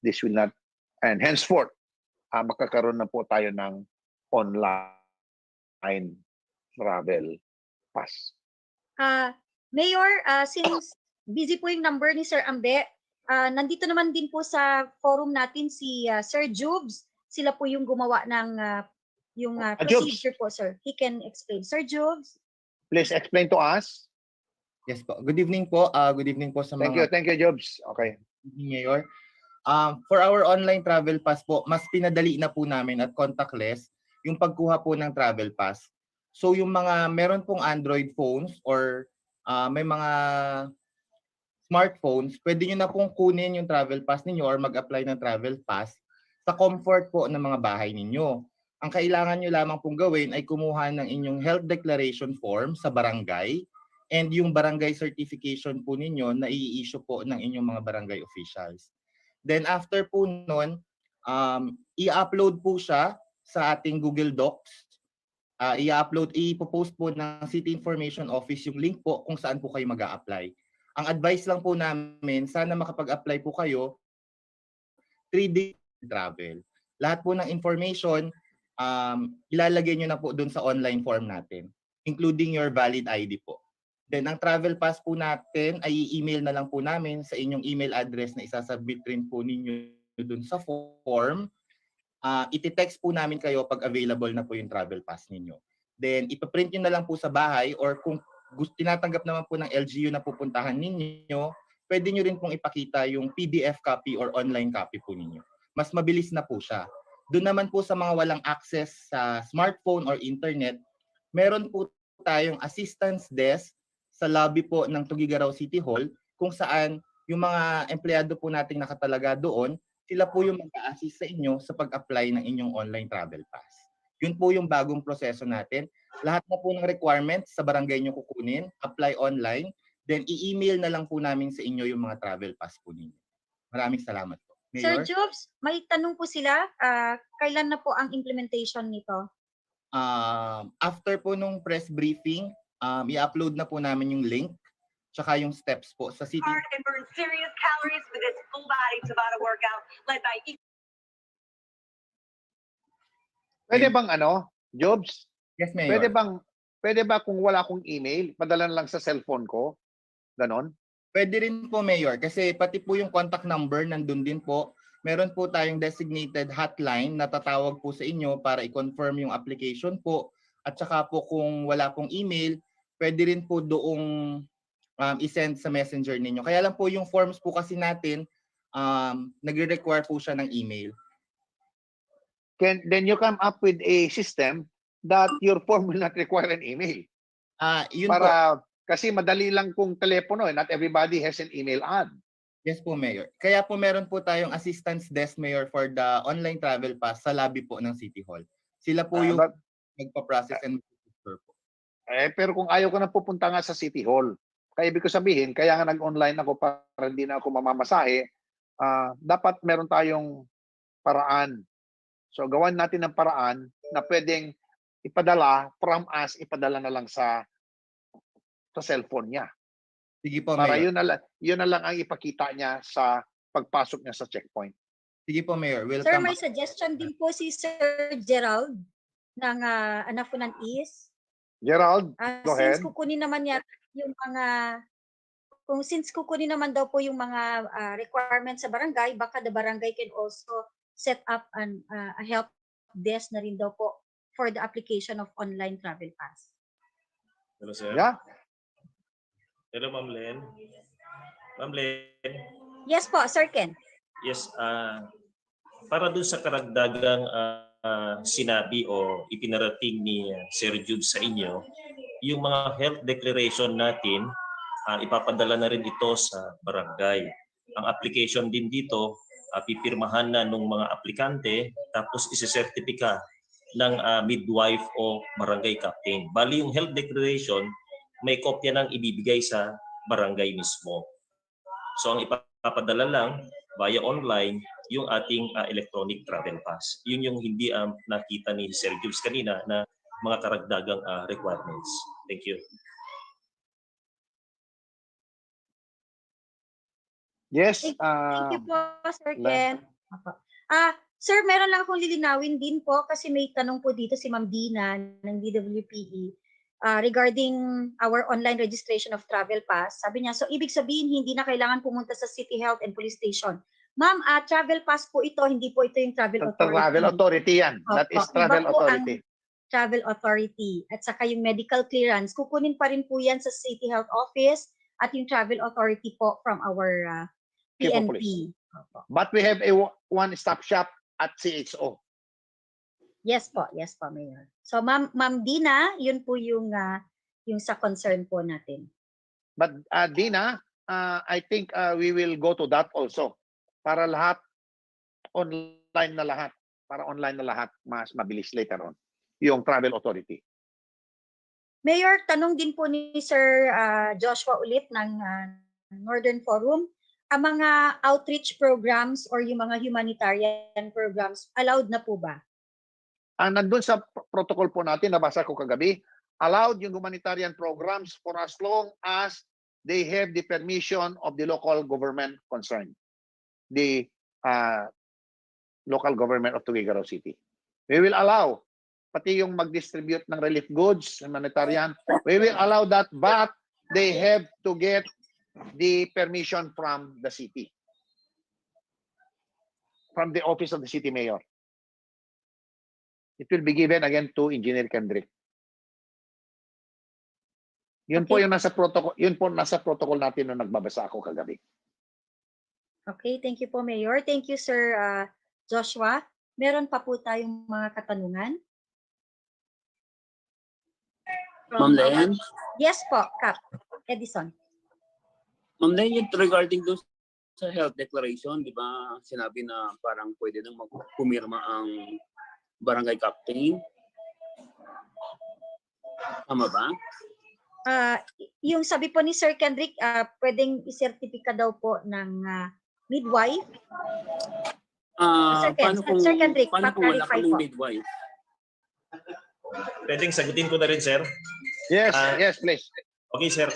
S1: this will not, and henceforth, magkakaroon na po tayo ng online travel pass.
S3: Mayor, since busy po yung number ni Sir Ambe, nandito naman din po sa forum natin si Sir Jubes. Sila po yung gumawa ng procedure po, sir. He can explain. Sir Jubes.
S1: Please explain to us.
S23: Yes po. Good evening po. Good evening po sa mga...
S1: Thank you, Jobs. Okay.
S23: Mayor. For our online travel pass po, mas pinadali na po namin at contactless yung pagkuha po ng travel pass. So yung mga meron pong Android phones or may mga smartphones, pwede nyo na pong kunin yung travel pass ninyo or mag-apply ng travel pass sa comfort po ng mga bahay ninyo. Ang kailangan nyo lamang pong gawin ay kumuha ng inyong health declaration form sa barangay and yung barangay certification po ninyo na i-issue po ng inyong mga barangay officials. Then after po nun, i-upload po siya sa ating Google Docs. I-post po ng City Information Office yung link po kung saan po kayo mag-a-apply. Ang advice lang po namin, sana makapag-apply po kayo 3 days travel. Lahat po ng information, ilalagay nyo na po dun sa online form natin, including your valid ID po. Then ang travel pass po natin ay i-email na lang po namin sa inyong email address na isasubmit rin po ninyo dun sa form. Iti-text po namin kayo pag available na po yung travel pass ninyo. Then ipaprint nyo na lang po sa bahay or kung tinatanggap naman po ng LGU na pupuntahan ninyo, pwede nyo rin pong ipakita yung PDF copy or online copy po ninyo. Mas mabilis na po siya. Doon naman po sa mga walang access sa smartphone or internet, meron po tayong assistance desk sa lobby po ng Tuguegarao City Hall kung saan yung mga empleyado po nating nakatalaga doon, sila po yung mag-a-assist sa inyo sa pag-apply ng inyong online travel pass. Yun po yung bagong proseso natin. Lahat na po ng requirements sa barangay nyo kukunin, apply online, then i-email na lang po namin sa inyo yung mga travel pass po ninyo. Maraming salamat po.
S3: Sir
S23: Mayor?
S3: Jobs, may tanong po sila. Kailan na po ang implementation nito?
S23: After po nung press briefing, i-upload na po namin yung link tsaka yung steps po sa city.
S2: And burn serious calories with its full body Tabata workout led by
S1: Pwede bang Jobs?
S23: Yes, Mayor.
S1: Pwede ba kung wala akong email, padala na lang sa cellphone ko? Ganon?
S23: Pwede rin po, Mayor, kasi pati po yung contact number nandun din po. Meron po tayong designated hotline na tatawag po sa inyo para i-confirm yung application po. At saka po kung wala pong email, pwede rin po doong i-send sa messenger ninyo. Kaya lang po yung forms po kasi natin, nagre-require po siya ng email.
S1: Then you come up with a system that your form will not require an email.
S23: Yun po.
S1: Kasi madali lang kung telepono, not everybody has an email ad.
S23: Yes po, Mayor. Kaya po meron po tayong assistance desk, Mayor, for the online travel pass sa lobby po ng City Hall. Sila po yung magpa-process and mag-register po.
S1: Pero kung ayaw ko na pupunta nga sa City Hall, kaya ibig ko sabihin, kaya nga nag-online ako para hindi na ako mamamasahe, dapat meron tayong paraan. So gawan natin ng paraan na pwedeng ipadala from us, ipadala na lang sa cellphone niya.
S23: Sige po,
S1: para
S23: Mayor.
S1: yun na lang ang ipakita niya sa pagpasok niya sa checkpoint.
S23: Sige po, Mayor. Welcome.
S3: Sir, may suggestion din po si Sir Gerald ng anak po ng East.
S1: Gerald, go ahead.
S3: Since kukunin naman yata yung kukunin naman daw po yung mga requirements sa barangay, baka the barangay can also set up a help desk na rin daw po for the application of online travel pass.
S12: Hello, sir.
S1: Yeah.
S12: Hello, Ma'am Len. Ma'am Len.
S3: Yes po, Sir Ken.
S12: Yes, para dun sa karagdagang sinabi o ipinarating ni Sir Jude sa inyo, yung mga health declaration natin, ipapadala na rin ito sa barangay. Ang application din dito, pipirmahan na ng mga aplikante, tapos isi-certifika ng midwife o barangay captain. Bali yung health declaration, may kopya ng ibibigay sa barangay mismo. So ang ipapadala lang via online yung ating electronic travel pass. Yun yung hindi nakita ni Sir Jules kanina na mga karagdagang requirements. Thank you.
S1: Yes.
S3: Thank you po, Sir Ken. Sir, meron lang akong lilinawin din po kasi may tanong po dito si Ma'am Dina ng DWPE. Regarding our online registration of travel pass. Sabi niya, so ibig sabihin hindi na kailangan pumunta sa City Health and Police Station. Ma'am, travel pass po ito, hindi po ito yung travel authority.
S1: Travel authority yan. That is travel authority.
S3: Travel authority. At saka yung medical clearance, kukunin pa rin po yan sa City Health Office at yung travel authority po from our PNP.
S1: But we have a one-stop shop at CHO.
S3: Yes po, Mayor. So Ma'am Dina, yun po yung sa concern po natin.
S1: But Dina, I think we will go to that also. Para lahat online na lahat. Para online na lahat, mas mabilis later on. Yung travel authority.
S3: Mayor, tanong din po ni Sir Joshua ulit ng Northern Forum, ang mga outreach programs or yung mga humanitarian programs, allowed na po ba?
S1: Nandun sa protocol po natin, nabasa ko kagabi, allowed yung humanitarian programs for as long as they have the permission of the local government concerned. The local government of Tuguegarao City. We will allow, pati yung mag-distribute ng relief goods, humanitarian, we will allow that, but they have to get the permission from the city. From the office of the city mayor. It will be given again to Engineer Kendrick. Yun po yung nasa protocol, yun po nasa protocol natin nung nagbabasa ako kagabi.
S3: Okay, thank you po, Mayor. Thank you, Sir Joshua. Meron pa po tayong mga katanungan.
S15: Ma'am Len?
S3: Yes po, Cap. Edison.
S15: Ma'am Len, regarding those
S14: sa health declaration, di ba, sinabi na parang pwede nang magpumirma ang barangay captain. Tama ba?
S3: Yung sabi po ni Sir Kendrick, pwedeng isertipika daw po ng midwife.
S14: Paano kung,
S3: Sir Kendrick,
S14: paano kung wala
S3: pa-clarify
S14: kaming
S3: po.
S14: midwife?
S12: Pwedeng sagutin ko na rin, sir.
S1: Yes, yes, please.
S12: Okay, sir.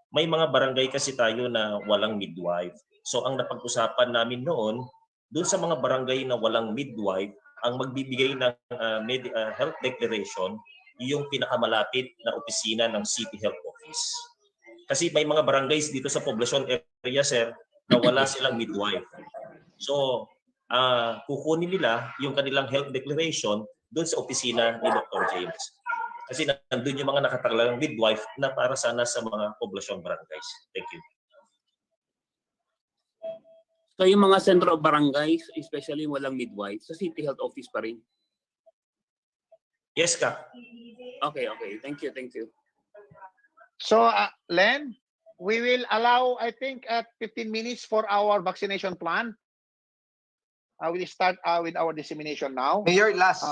S12: May mga barangay kasi tayo na walang midwife. So ang napag-usapan namin noon, doon sa mga barangay na walang midwife, ang magbibigay ng health declaration, yung pinakamalapit na opisina ng City Health Office. Kasi may mga barangays dito sa poblasyon area, sir, na wala silang midwife. So, kukunin nila yung kanilang health declaration doon sa opisina ni Dr. James. Kasi nandun yung mga nakatagalang midwife na para sana sa mga poblasyon barangays. Thank you.
S14: So yung mga sentro of barangays, especially walang midwife, sa City Health Office pa rin?
S12: Yes, ka.
S14: Okay, okay. Thank you, thank you.
S1: So, Len, we will allow, I think, at 15 minutes for our vaccination plan. We'll start with our dissemination now.
S11: Mayor, last.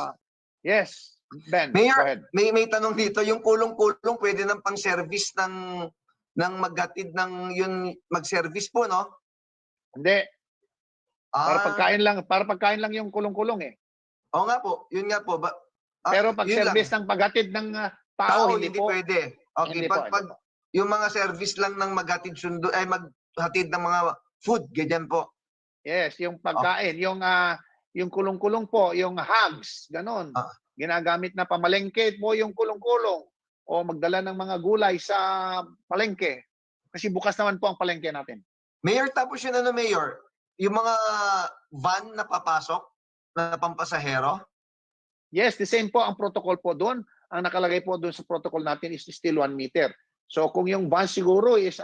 S1: Yes, Ben,
S11: Mayor,
S1: go ahead.
S11: may tanong dito, yung kulong-kulong pwede ng pang-service ng maghatid ng yun mag-service po, no?
S1: Hindi. Para pagkain lang yung kulong-kulong eh.
S11: Oo nga po, yun nga po.
S1: Pero pag service ng paghatid ng tao, hindi po
S11: pwede. Okay,
S1: hindi
S11: pag
S1: po.
S11: yung mga service lang ng maghatid sundo ay maghatid ng mga food, ganyan po.
S1: Yes, yung pagkain, yung kulong-kulong po, yung hugs, ganon. Ginagamit na pamalengke po yung kulong-kulong o magdala ng mga gulay sa palengke. Kasi bukas naman po ang palengke natin.
S11: Mayor, tapos yun Mayor, yung mga van na papasok na pampasahero?
S1: Yes, the same po ang protocol po doon. Ang nakalagay po doon sa protocol natin is still 1 meter. So kung yung van siguro is 6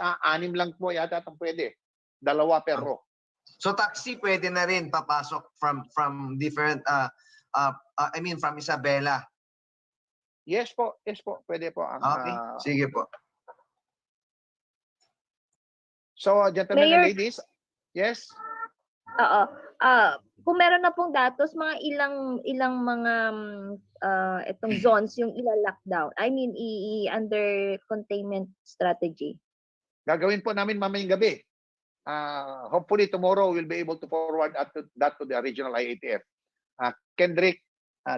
S1: lang po yata itong pwede. 2 per row.
S11: So taxi pwede na rin papasok from different I mean from Isabela.
S1: Yes po, pwede po ang
S11: okay. Sige po.
S1: So gentlemen
S15: Mayor,
S1: and ladies, yes.
S15: Oo. Kung meron na pong datos, mga ilang mga itong zones yung ila-lockdown. I mean, under containment strategy.
S1: Gagawin po namin mamayang gabi. Hopefully tomorrow we'll be able to forward that to the regional IATF. Kendrick,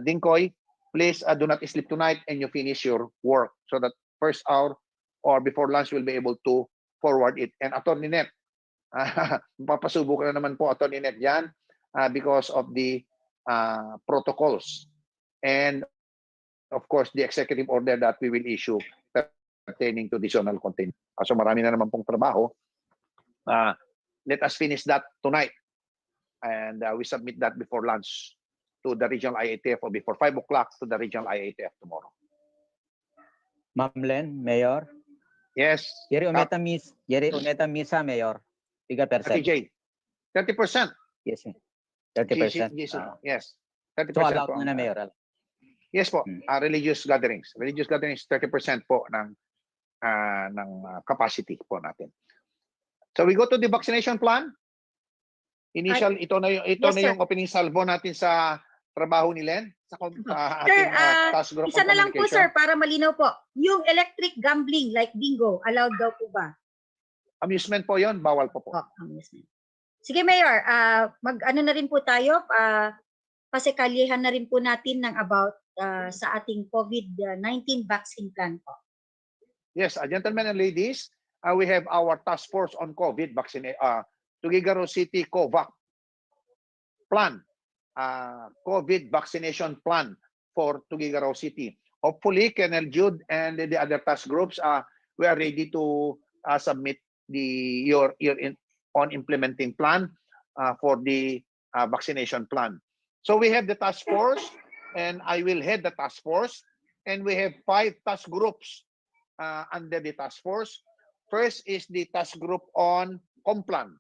S1: Dinkoy, please do not sleep tonight and you finish your work so that first hour or before lunch we'll be able to forward it. And Attorney Net, papasubo ka na naman po Attorney Net yan because of the protocols and of course the executive order that we will issue pertaining to the zonal containment. So marami na naman pong trabaho. Let us finish that tonight and we submit that before lunch to the regional IATF or before 5 o'clock to the regional IATF tomorrow.
S8: Ma'am Len, Mayor.
S1: Yes.
S8: Yeri umeta misa, Mayor. 3%.
S1: TJ, 30%.
S8: Yes, 30%.
S1: Yes. 30%
S8: So allowed
S1: po
S8: na Mayor.
S1: Yes po, religious gatherings. Religious gatherings 30% po ng capacity po natin. So we go to the vaccination plan. Initial ito na yung opening salvo natin sa trabaho ni Len sa ating task group
S3: isa
S1: on
S3: na lang po
S1: communication.
S3: sir para malinaw po. Yung electric gambling like bingo, allowed daw po ba?
S1: Amusement po 'yon, bawal po.
S3: Amusement. Sige Mayor, mag-ano na rin po tayo, pasikalyehan na rin po natin ng about sa ating COVID-19 vaccine plan po.
S1: Yes, gentlemen and ladies, we have our task force on COVID vaccine, Tuguegarao City COVAC plan, COVID vaccination plan for Tuguegarao City. Hopefully, Colonel Jude and the other task groups, we are ready to submit your on implementing plan for the vaccination plan. So we have the task force, and I will head the task force, and we have 5 task groups under the task force. First is the task group on Complan.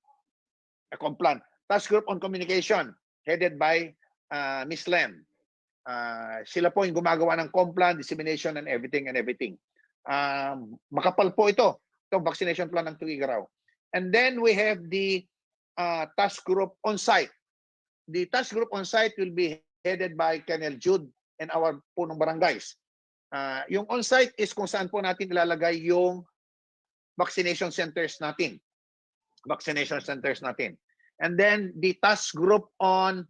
S1: Task group on communication, headed by Ms. Len. Sila po yung gumagawa ng Complan, dissemination, and everything. Makapal po itong vaccination plan ng Tuguegarao. And then we have the task group on site. The task group on site will be headed by Colonel Jude and our punong barangays. Yung on site is kung saan po natin ilalagay yung vaccination centers natin. Vaccination centers natin. And then the task group on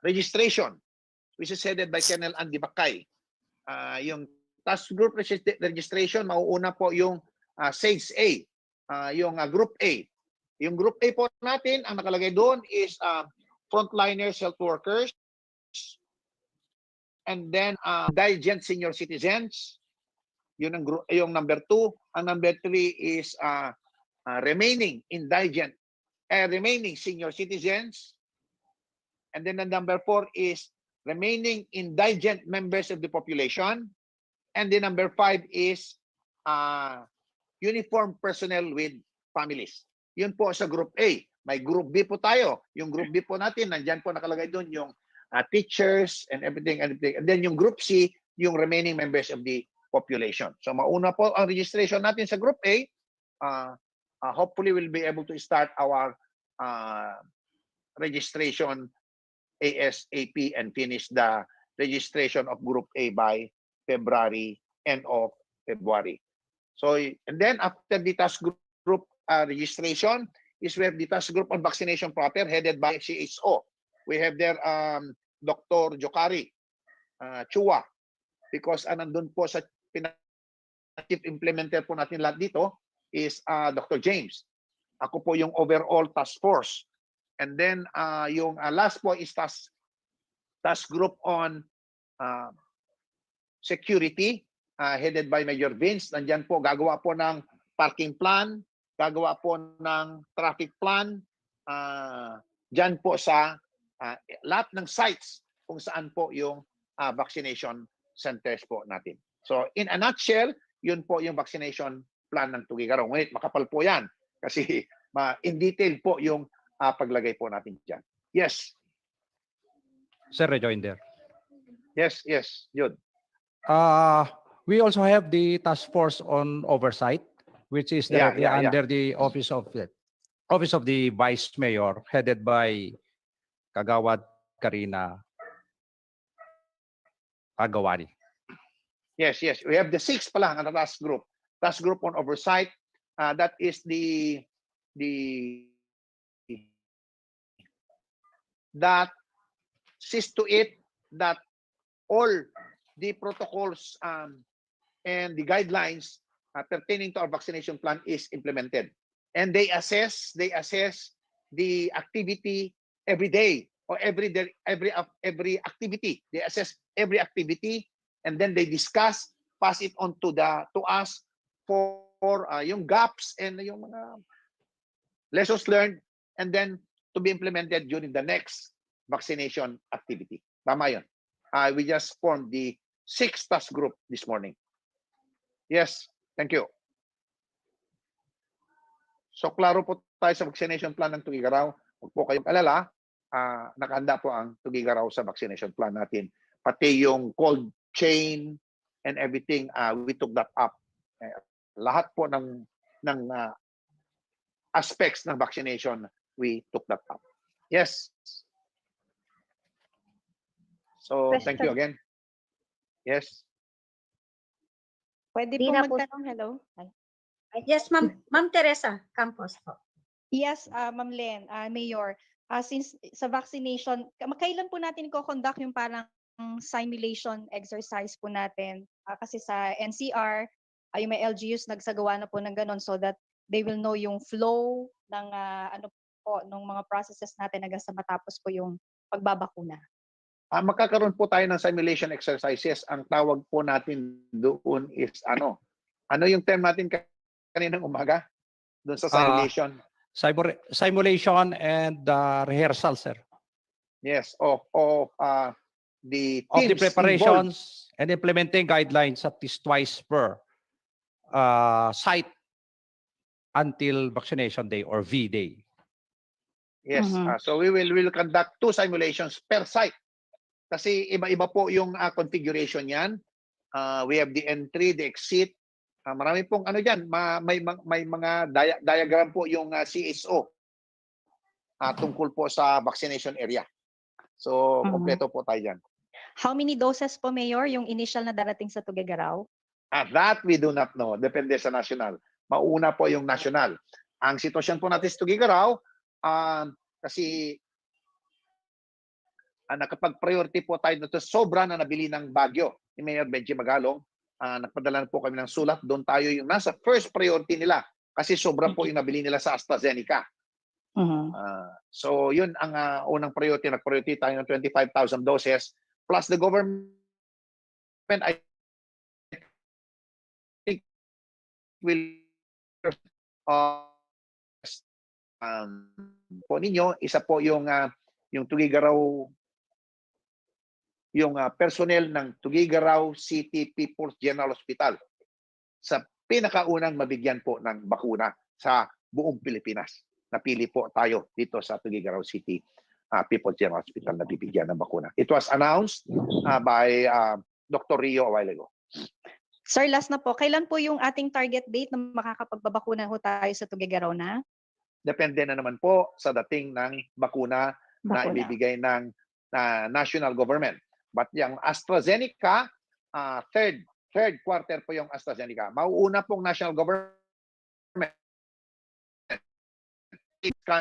S1: registration, which is headed by Colonel Andy Bakay. Yung task group registration, mauuna po yung SAGE A, yung Group A. Yung Group A po natin, ang nakalagay doon is frontliners, health workers, and then indigent senior citizens. Yun ang yung number 2. Ang number 3 is remaining indigent, remaining senior citizens. And then the number 4 is remaining indigent members of the population. And the number 5 is uniformed personnel with families. Yun po sa Group A. May Group B po tayo. Yung Group B po natin, nandyan po nakalagay doon yung teachers and everything. And then yung Group C, yung remaining members of the population. So mauna po ang registration natin sa Group A. Hopefully we'll be able to start our registration ASAP and finish the registration of Group A by February, end of February. So, and then after the task group registration is we have the task group on vaccination proper headed by CHO. We have there Dr. Jokari Chua, because nandun po sa chief implementer po natin lahat dito is Dr. James. Ako po yung overall task force. And then yung last po is task group on security headed by Major Vince. Nandyan po, gagawa po ng parking plan, gagawa po ng traffic plan, dyan po sa lahat ng sites kung saan po yung vaccination centers po natin. So in a nutshell, yun po yung vaccination plan ng Tuguegarao. Ngunit makapal po yan kasi in detail po yung paglagay po natin dyan. Yes.
S16: Sir, rejoinder.
S1: Yes, yun.
S16: We also have the task force on oversight, which is directly under the office of the Vice Mayor, headed by Kagawad Karina Agawani.
S1: Yes. We have the 6th pa lang, task group. Task group on oversight. That is that sees to it that all the protocols and the guidelines pertaining to our vaccination plan is implemented. And they assess the activity every day or every activity. They assess every activity and then they discuss, pass it on to us for yung gaps and yung mga lessons learned, and then to be implemented during the next vaccination activity. Tama yun. We just formed the 6th task group this morning. Yes, thank you. So klaro po tayo sa vaccination plan ng Tuguegarao. Huwag po kayong alala, nakahanda po ang Tuguegarao sa vaccination plan natin. Pati yung cold chain and everything, we took that up. Lahat po ng aspects ng vaccination, we took that up. Yes. So, thank you again. Yes.
S17: Pwede po magtanong, hello?
S3: Yes, Ma'am Teresa Campos po.
S17: Yes, Ma'am Len, Mayor. Since sa vaccination, kailan po natin i-conduct yung parang simulation exercise po natin? Kasi sa NCR, yung may LGUs nagsagawa na po ng ganon so that they will know yung flow ng ng mga processes natin hanggang sa matapos po yung pagbabakuna.
S1: Magkakaroon po tayo ng simulation exercises. Ang tawag po natin doon is ano yung term natin kaninang umaga doon sa simulation?
S16: Simulation and rehearsal, sir.
S1: Yes, of the teams
S16: of the preparations
S1: involved.
S16: And implementing guidelines at least twice per site until vaccination day or V-Day.
S1: Yes, so we will conduct 2 simulations per site. Kasi iba-iba po yung configuration yan. We have the entry, the exit, Marami pong ano diyan, may mga diagram po yung CSO tungkol po sa vaccination area. So, kompleto po tayo diyan.
S17: How many doses po, Mayor, yung initial na darating sa Tuguegarao?
S1: That we do not know. Depende sa national. Mauna po yung national. Ang sitwasyon po natin sa Tuguegarao, kasi nakapag-priority po tayo na sobra na nabili ng Baguio ni Mayor Benji Magalong. Nagpadala na po kami ng sulat. Doon tayo yung nasa first priority nila kasi sobra po yung nabili nila sa AstraZeneca. So yun ang unang priority. Nag-priority tayo ng 25,000 doses plus the government, I think, will po ninyo, isa po yung Tuguegarao, yung personnel ng Tuguegarao City People's General Hospital sa pinakaunang mabigyan po ng bakuna sa buong Pilipinas. Napili po tayo dito sa Tuguegarao City People's General Hospital na bibigyan ng bakuna. It was announced by Dr. Rio a while ago.
S17: Sir, last na po. Kailan po yung ating target date na makakapagbabakuna ho tayo sa Tuguegarao na?
S1: Depende na naman po sa dating ng bakuna na ibibigay ng national government. But yung AstraZeneca, third quarter po yung AstraZeneca. Mauuna pong national government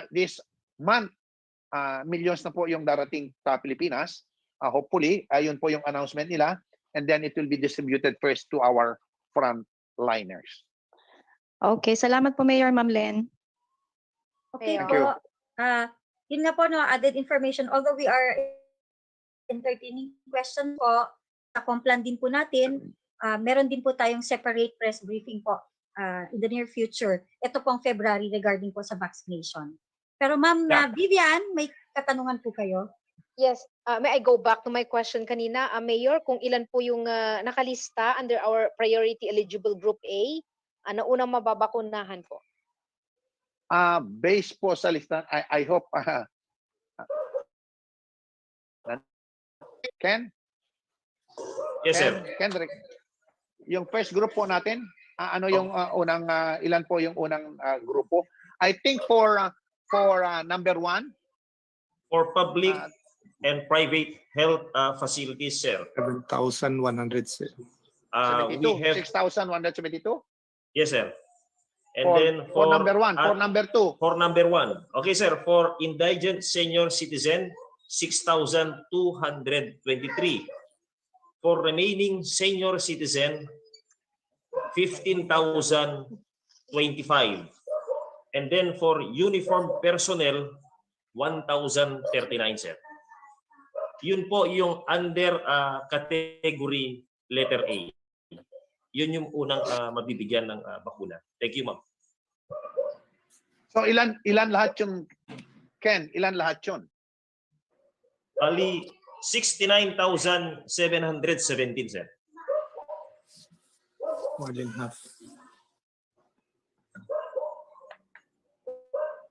S1: this month. Millions na po yung darating sa Pilipinas. Hopefully, ayun po yung announcement nila. And then it will be distributed first to our frontliners.
S17: Okay, salamat po, Mayor Ma'am Len.
S3: Okay
S1: Thank
S3: po.
S1: you.
S3: Yun nga po, no, added information. Although we are entertaining question po, sa Complan din po natin, meron din po tayong separate press briefing po in the near future. Ito pong February regarding po sa vaccination. Pero Ma'am Vivian, may katanungan po kayo?
S5: Yes, may I go back to my question kanina, Mayor, kung ilan po yung nakalista under our priority eligible group A, na unang mababakunahan po?
S1: Based po sa lista, I hope Ken?
S12: Yes, sir.
S1: Kendrick, yung first group po natin, ano yung unang, ilan po yung unang grupo? I think for number 1.
S12: For public and private health facilities, sir.
S7: 7,100, sir.
S12: We have
S1: 6,172?
S12: Yes, sir. And
S1: For-
S12: then
S1: for number 1, for number 2.
S12: For number 1. Okay, sir. For indigent senior citizen, 6,223. For remaining senior citizen, 15,025. And then for uniform personnel, 1,039, sir. Yun po yung under category letter A. Yun yung unang mabibigyan ng bakuna. Thank you, ma'am.
S1: So ilan lahat yung, Ken, ilan lahat yun?
S12: Ali, 69,717, sir.
S7: More than half.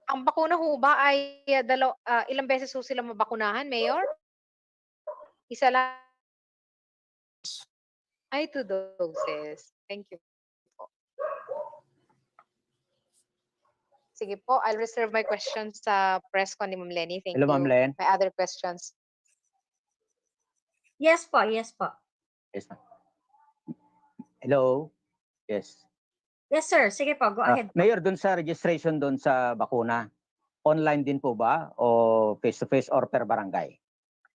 S5: Ang bakuna ho ba ay ilang beses ho sila mabakunahan, Mayor? Isa lang? Ay, 2 doses. Thank you po. Sige po, I'll reserve my questions sa Presscon ni Ma'am Lenny. Thank
S8: Hello,
S5: you.
S8: Ma'am Len.
S5: My other questions.
S3: Yes po, yes po.
S8: Yes, ma'am. Hello. Yes.
S3: Yes sir, sige po, go ahead.
S8: Mayor, doon sa registration doon sa bakuna, online din po ba o face-to-face or per barangay?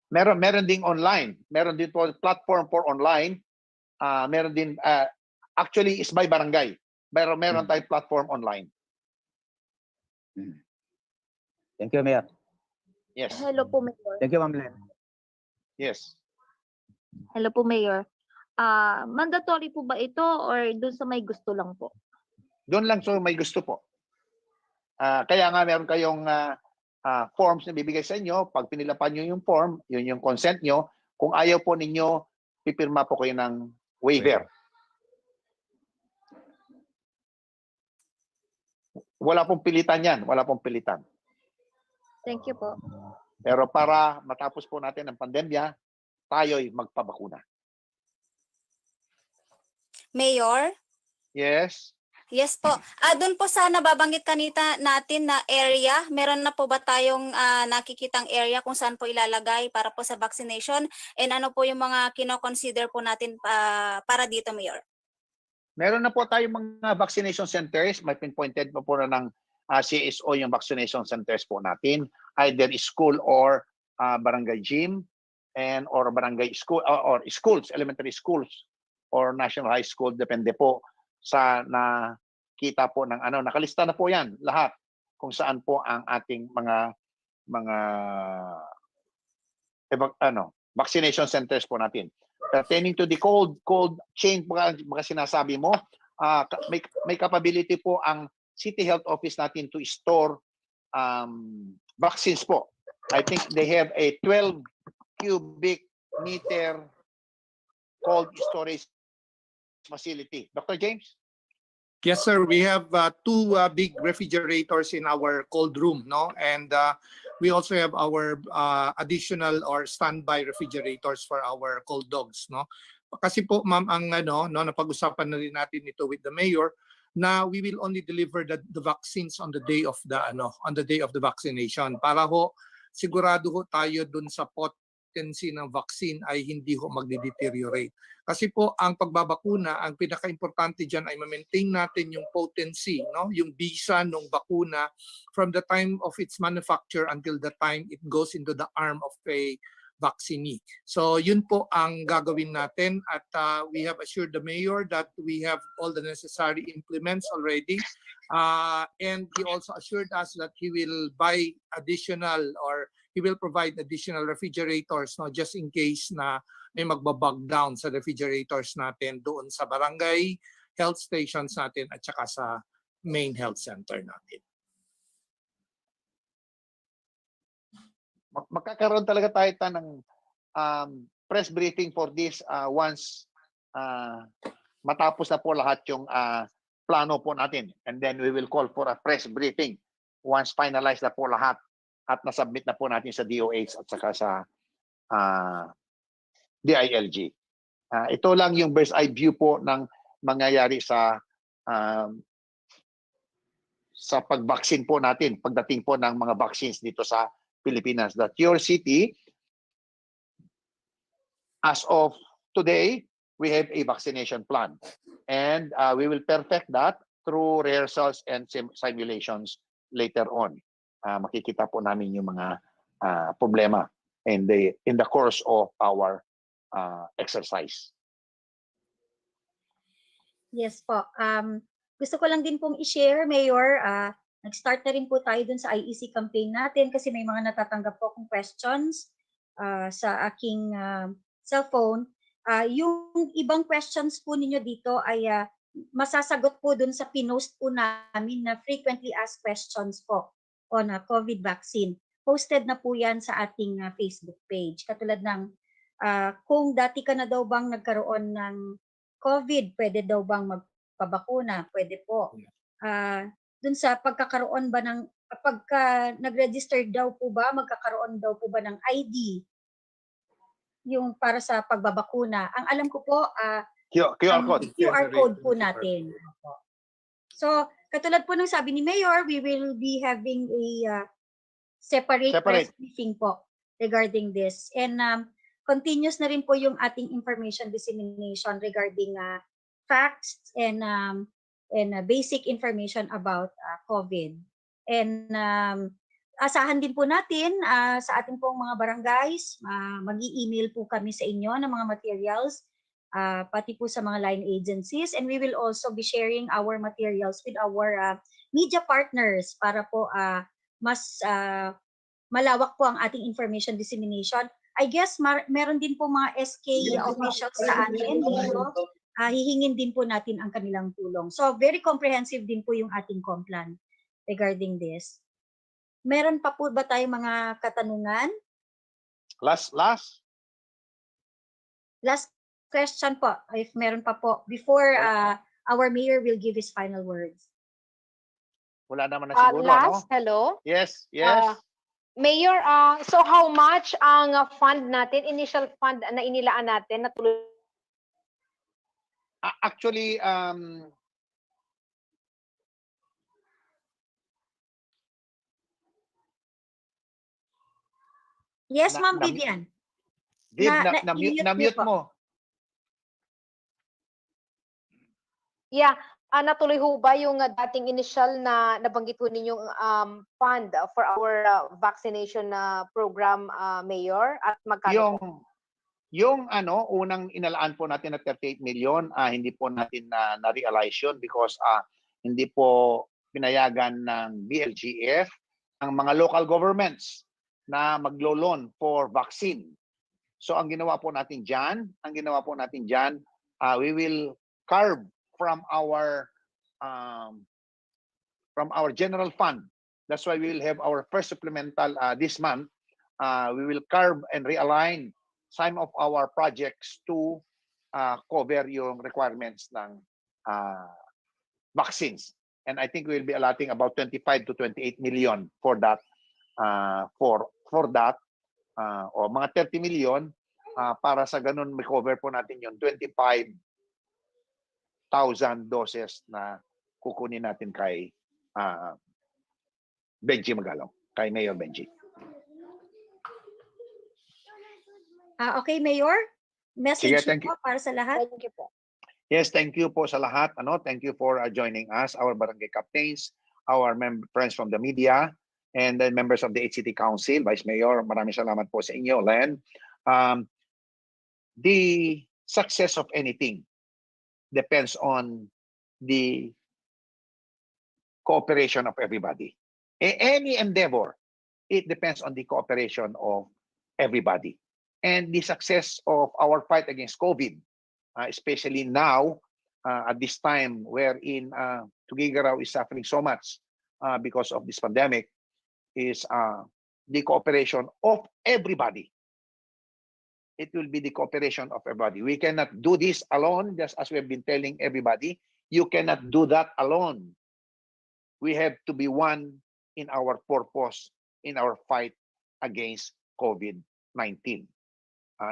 S1: Meron ding online. Meron din po platform for online. Meron din, actually is by barangay. Pero meron tayong platform online.
S8: Thank you, Mayor.
S1: Yes.
S15: Hello po, Mayor.
S8: Thank you, Ma'am Len.
S1: Yes.
S15: Hello po, Mayor. Mandatory po ba ito or doon sa may gusto lang po?
S1: Doon lang so may gusto po. Kaya nga meron kayong forms na bibigay sa inyo. Pag pinilapan nyo yung form, yun yung consent nyo. Kung ayaw po ninyo, pipirma po kayo ng waiver. Wala pong pilitan yan. Wala pong pilitan.
S15: Thank you po.
S1: Pero para matapos po natin ang pandemya, tayo'y magpabakuna.
S10: Mayor?
S1: Yes.
S10: Yes po. Doon po sa nababanggit kanita natin na area, meron na po ba tayong nakikitang area kung saan po ilalagay para po sa vaccination? And ano po yung mga kino-consider po natin para dito, Mayor?
S1: Meron na po tayong mga vaccination centers. May pinpointed po na ng CSO yung vaccination centers po natin. Either school or barangay gym and or barangay school or schools, elementary schools or national high school. Depende po sa nakita po ng nakalista na po yan lahat kung saan po ang ating mga vaccination centers po natin. Pertaining to the cold chain baka sinasabi mo, may capability po ang City Health Office natin to store vaccines po. I think they have a 12 cubic meter cold storage facility. Dr. James?
S7: Yes, sir. We have two big refrigerators in our cold room, no? And we also have our additional or standby refrigerators for our cold dogs, no? Kasi po, ma'am, ang napag-usapan na rin natin ito with the mayor na we will only deliver the vaccines on the day of the vaccination para ho sigurado ho tayo dun sa potency ng vaccine ay hindi ho magde-deteriorate. Kasi po ang pagbabakuna, ang pinaka-importante diyan ay ma-maintain natin yung potency, no? Yung bisa ng bakuna from the time of its manufacture until the time it goes into the arm of a vaccinee. So yun po ang gagawin natin at we have assured the mayor that we have all the necessary implements already. And he also assured us that he will buy additional or he will provide additional refrigerators, no, just in case na may magbabag down sa refrigerators natin doon sa barangay health stations natin at saka sa main health center natin.
S1: Magkakaroon talaga tayo ng press briefing for this once matapos na po lahat yung plano po natin. And then we will call for a press briefing once finalized na po lahat at nasubmit na po natin sa DOH at saka sa DILG. Ito lang yung bird's eye view po ng mangyayari sa pag-vaccine po natin, pagdating po ng mga vaccines dito sa Pilipinas. That your city, as of today, we have a vaccination plan. And we will perfect that through rehearsals and simulations later on. Makikita po namin yung mga problema in the course of our exercise.
S3: Yes po. Gusto ko lang din pong i-share, Mayor, nag-start na rin po tayo dun sa IEC campaign natin kasi may mga natatanggap po akong questions sa aking cellphone. Yung ibang questions po ninyo dito ay masasagot po dun sa pinost po namin na frequently asked questions po on COVID vaccine. Posted na po yan sa ating Facebook page. Katulad ng kung dati ka na daw bang nagkaroon ng COVID, pwede daw bang magpabakuna? Pwede po. Dun sa pagkakaroon ba ng, pagka nag-register daw po ba, magkakaroon daw po ba ng ID yung para sa pagbabakuna? Ang alam ko po,
S1: QR code.
S3: QR code po natin. So, katulad po ng sabi ni Mayor, we will be having a separate press briefing po regarding this. And continuous na rin po yung ating information dissemination regarding facts and basic information about COVID. And asahan din po natin sa ating pong mga barangays, mag-i-email po kami sa inyo ng mga materials, pati po sa mga line agencies. And we will also be sharing our materials with our media partners para po mas malawak po ang ating information dissemination. I guess meron din po mga SK officials sa atin dito. Hihingin din po natin ang kanilang tulong. So very comprehensive din po yung ating complan regarding this. Meron pa po ba tayong mga katanungan?
S1: Last
S3: question po, if meron pa po, before our mayor will give his final words.
S1: Wala naman na siguro,
S5: last,
S1: no?
S5: hello?
S1: Yes.
S5: Mayor, so how much ang fund natin, initial fund na inilaan natin na tuloy?
S1: Actually,
S3: Yes,
S1: Na-
S3: Ma'am
S1: na-
S3: Vivian.
S1: Viv,
S3: Na-mute niyo
S1: na-mute
S3: po.
S1: mo.
S5: Yeah, natuloy ho ba yung dating initial na nabanggit ho ninyong fund for our vaccination program, Mayor? At magkano po?
S1: Yung unang inalaan po natin na 38 million, hindi po natin na-realize yun because hindi po pinayagan ng BLGF ang mga local governments na maglo-loan for vaccine. So ang ginawa po natin dyan, we will carve from our general fund. That's why we will have our first supplemental this month. We will carve and realign some of our projects to cover yung requirements ng vaccines. And I think we'll be allotting about 25 to 28 million for that for that o mga 30 million para sa ganun may cover po natin yung 25,000 doses na kukunin natin kay Benji Magalong, kay Mayor Benji.
S3: Okay, Mayor. Message
S1: Sige, thank
S3: po para sa lahat.
S5: Thank you po.
S1: Yes, thank you po sa lahat. Thank you for joining us, our barangay captains, our friends from the media, and then members of the HCT Council, Vice Mayor. Maraming salamat po sa inyo, Len. The success of anything depends on the cooperation of everybody. Any endeavor, it depends on the cooperation of everybody. And the success of our fight against COVID, especially now, at this time wherein Tuguegarao is suffering so much because of this pandemic, is the cooperation of everybody. It will be the cooperation of everybody. We cannot do this alone, just as we have been telling everybody. You cannot do that alone. We have to be one in our purpose, in our fight against COVID-19.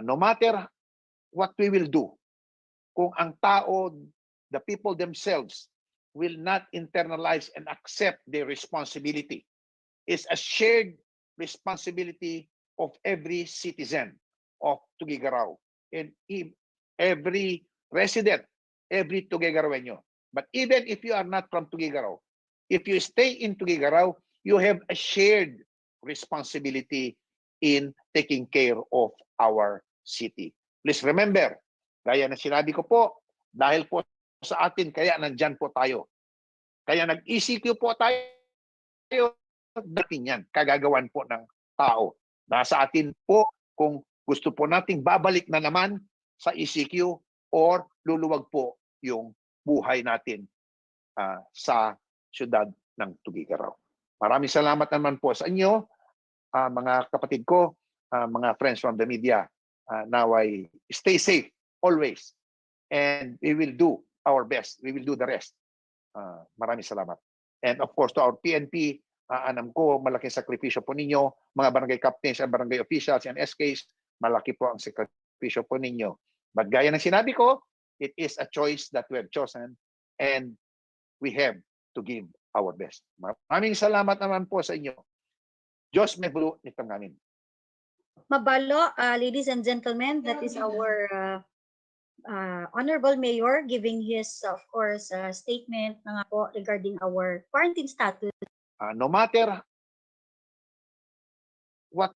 S1: No matter what we will do, kung ang tao, the people themselves, will not internalize and accept their responsibility, it's a shared responsibility of every citizen of Tuguegarao and every resident, every Tuguegaroeño. But even if you are not from Tuguegarao, if you stay in Tuguegarao, you have a shared responsibility in taking care of our city. Please remember, gaya na sinabi ko po, dahil po sa atin, kaya nandyan po tayo. Kaya nag-ECQ po tayo, dating yan, kagagawan po ng tao. Nasa atin po kung gusto po nating babalik na naman sa ECQ or luluwag po yung buhay natin sa syudad ng Tuguegarao. Maraming salamat naman po sa inyo, mga kapatid ko, mga friends from the media. Now I stay safe always, and we will do our best. We will do the rest. Maraming salamat. And of course, to our PNP, alam ko, malaking sakripisyo po ninyo, mga barangay captains and barangay officials and SKs, malaki po ang sakripisyo po ninyo. But gaya ng sinabi ko, it is a choice that we have chosen, and we have to give our best. Maraming salamat naman po sa inyo. Diyos may bulu nitong namin.
S3: Mabalo, ladies and gentlemen, that is our Honorable Mayor giving his, of course, statement nga po regarding our quarantine status.
S1: No matter what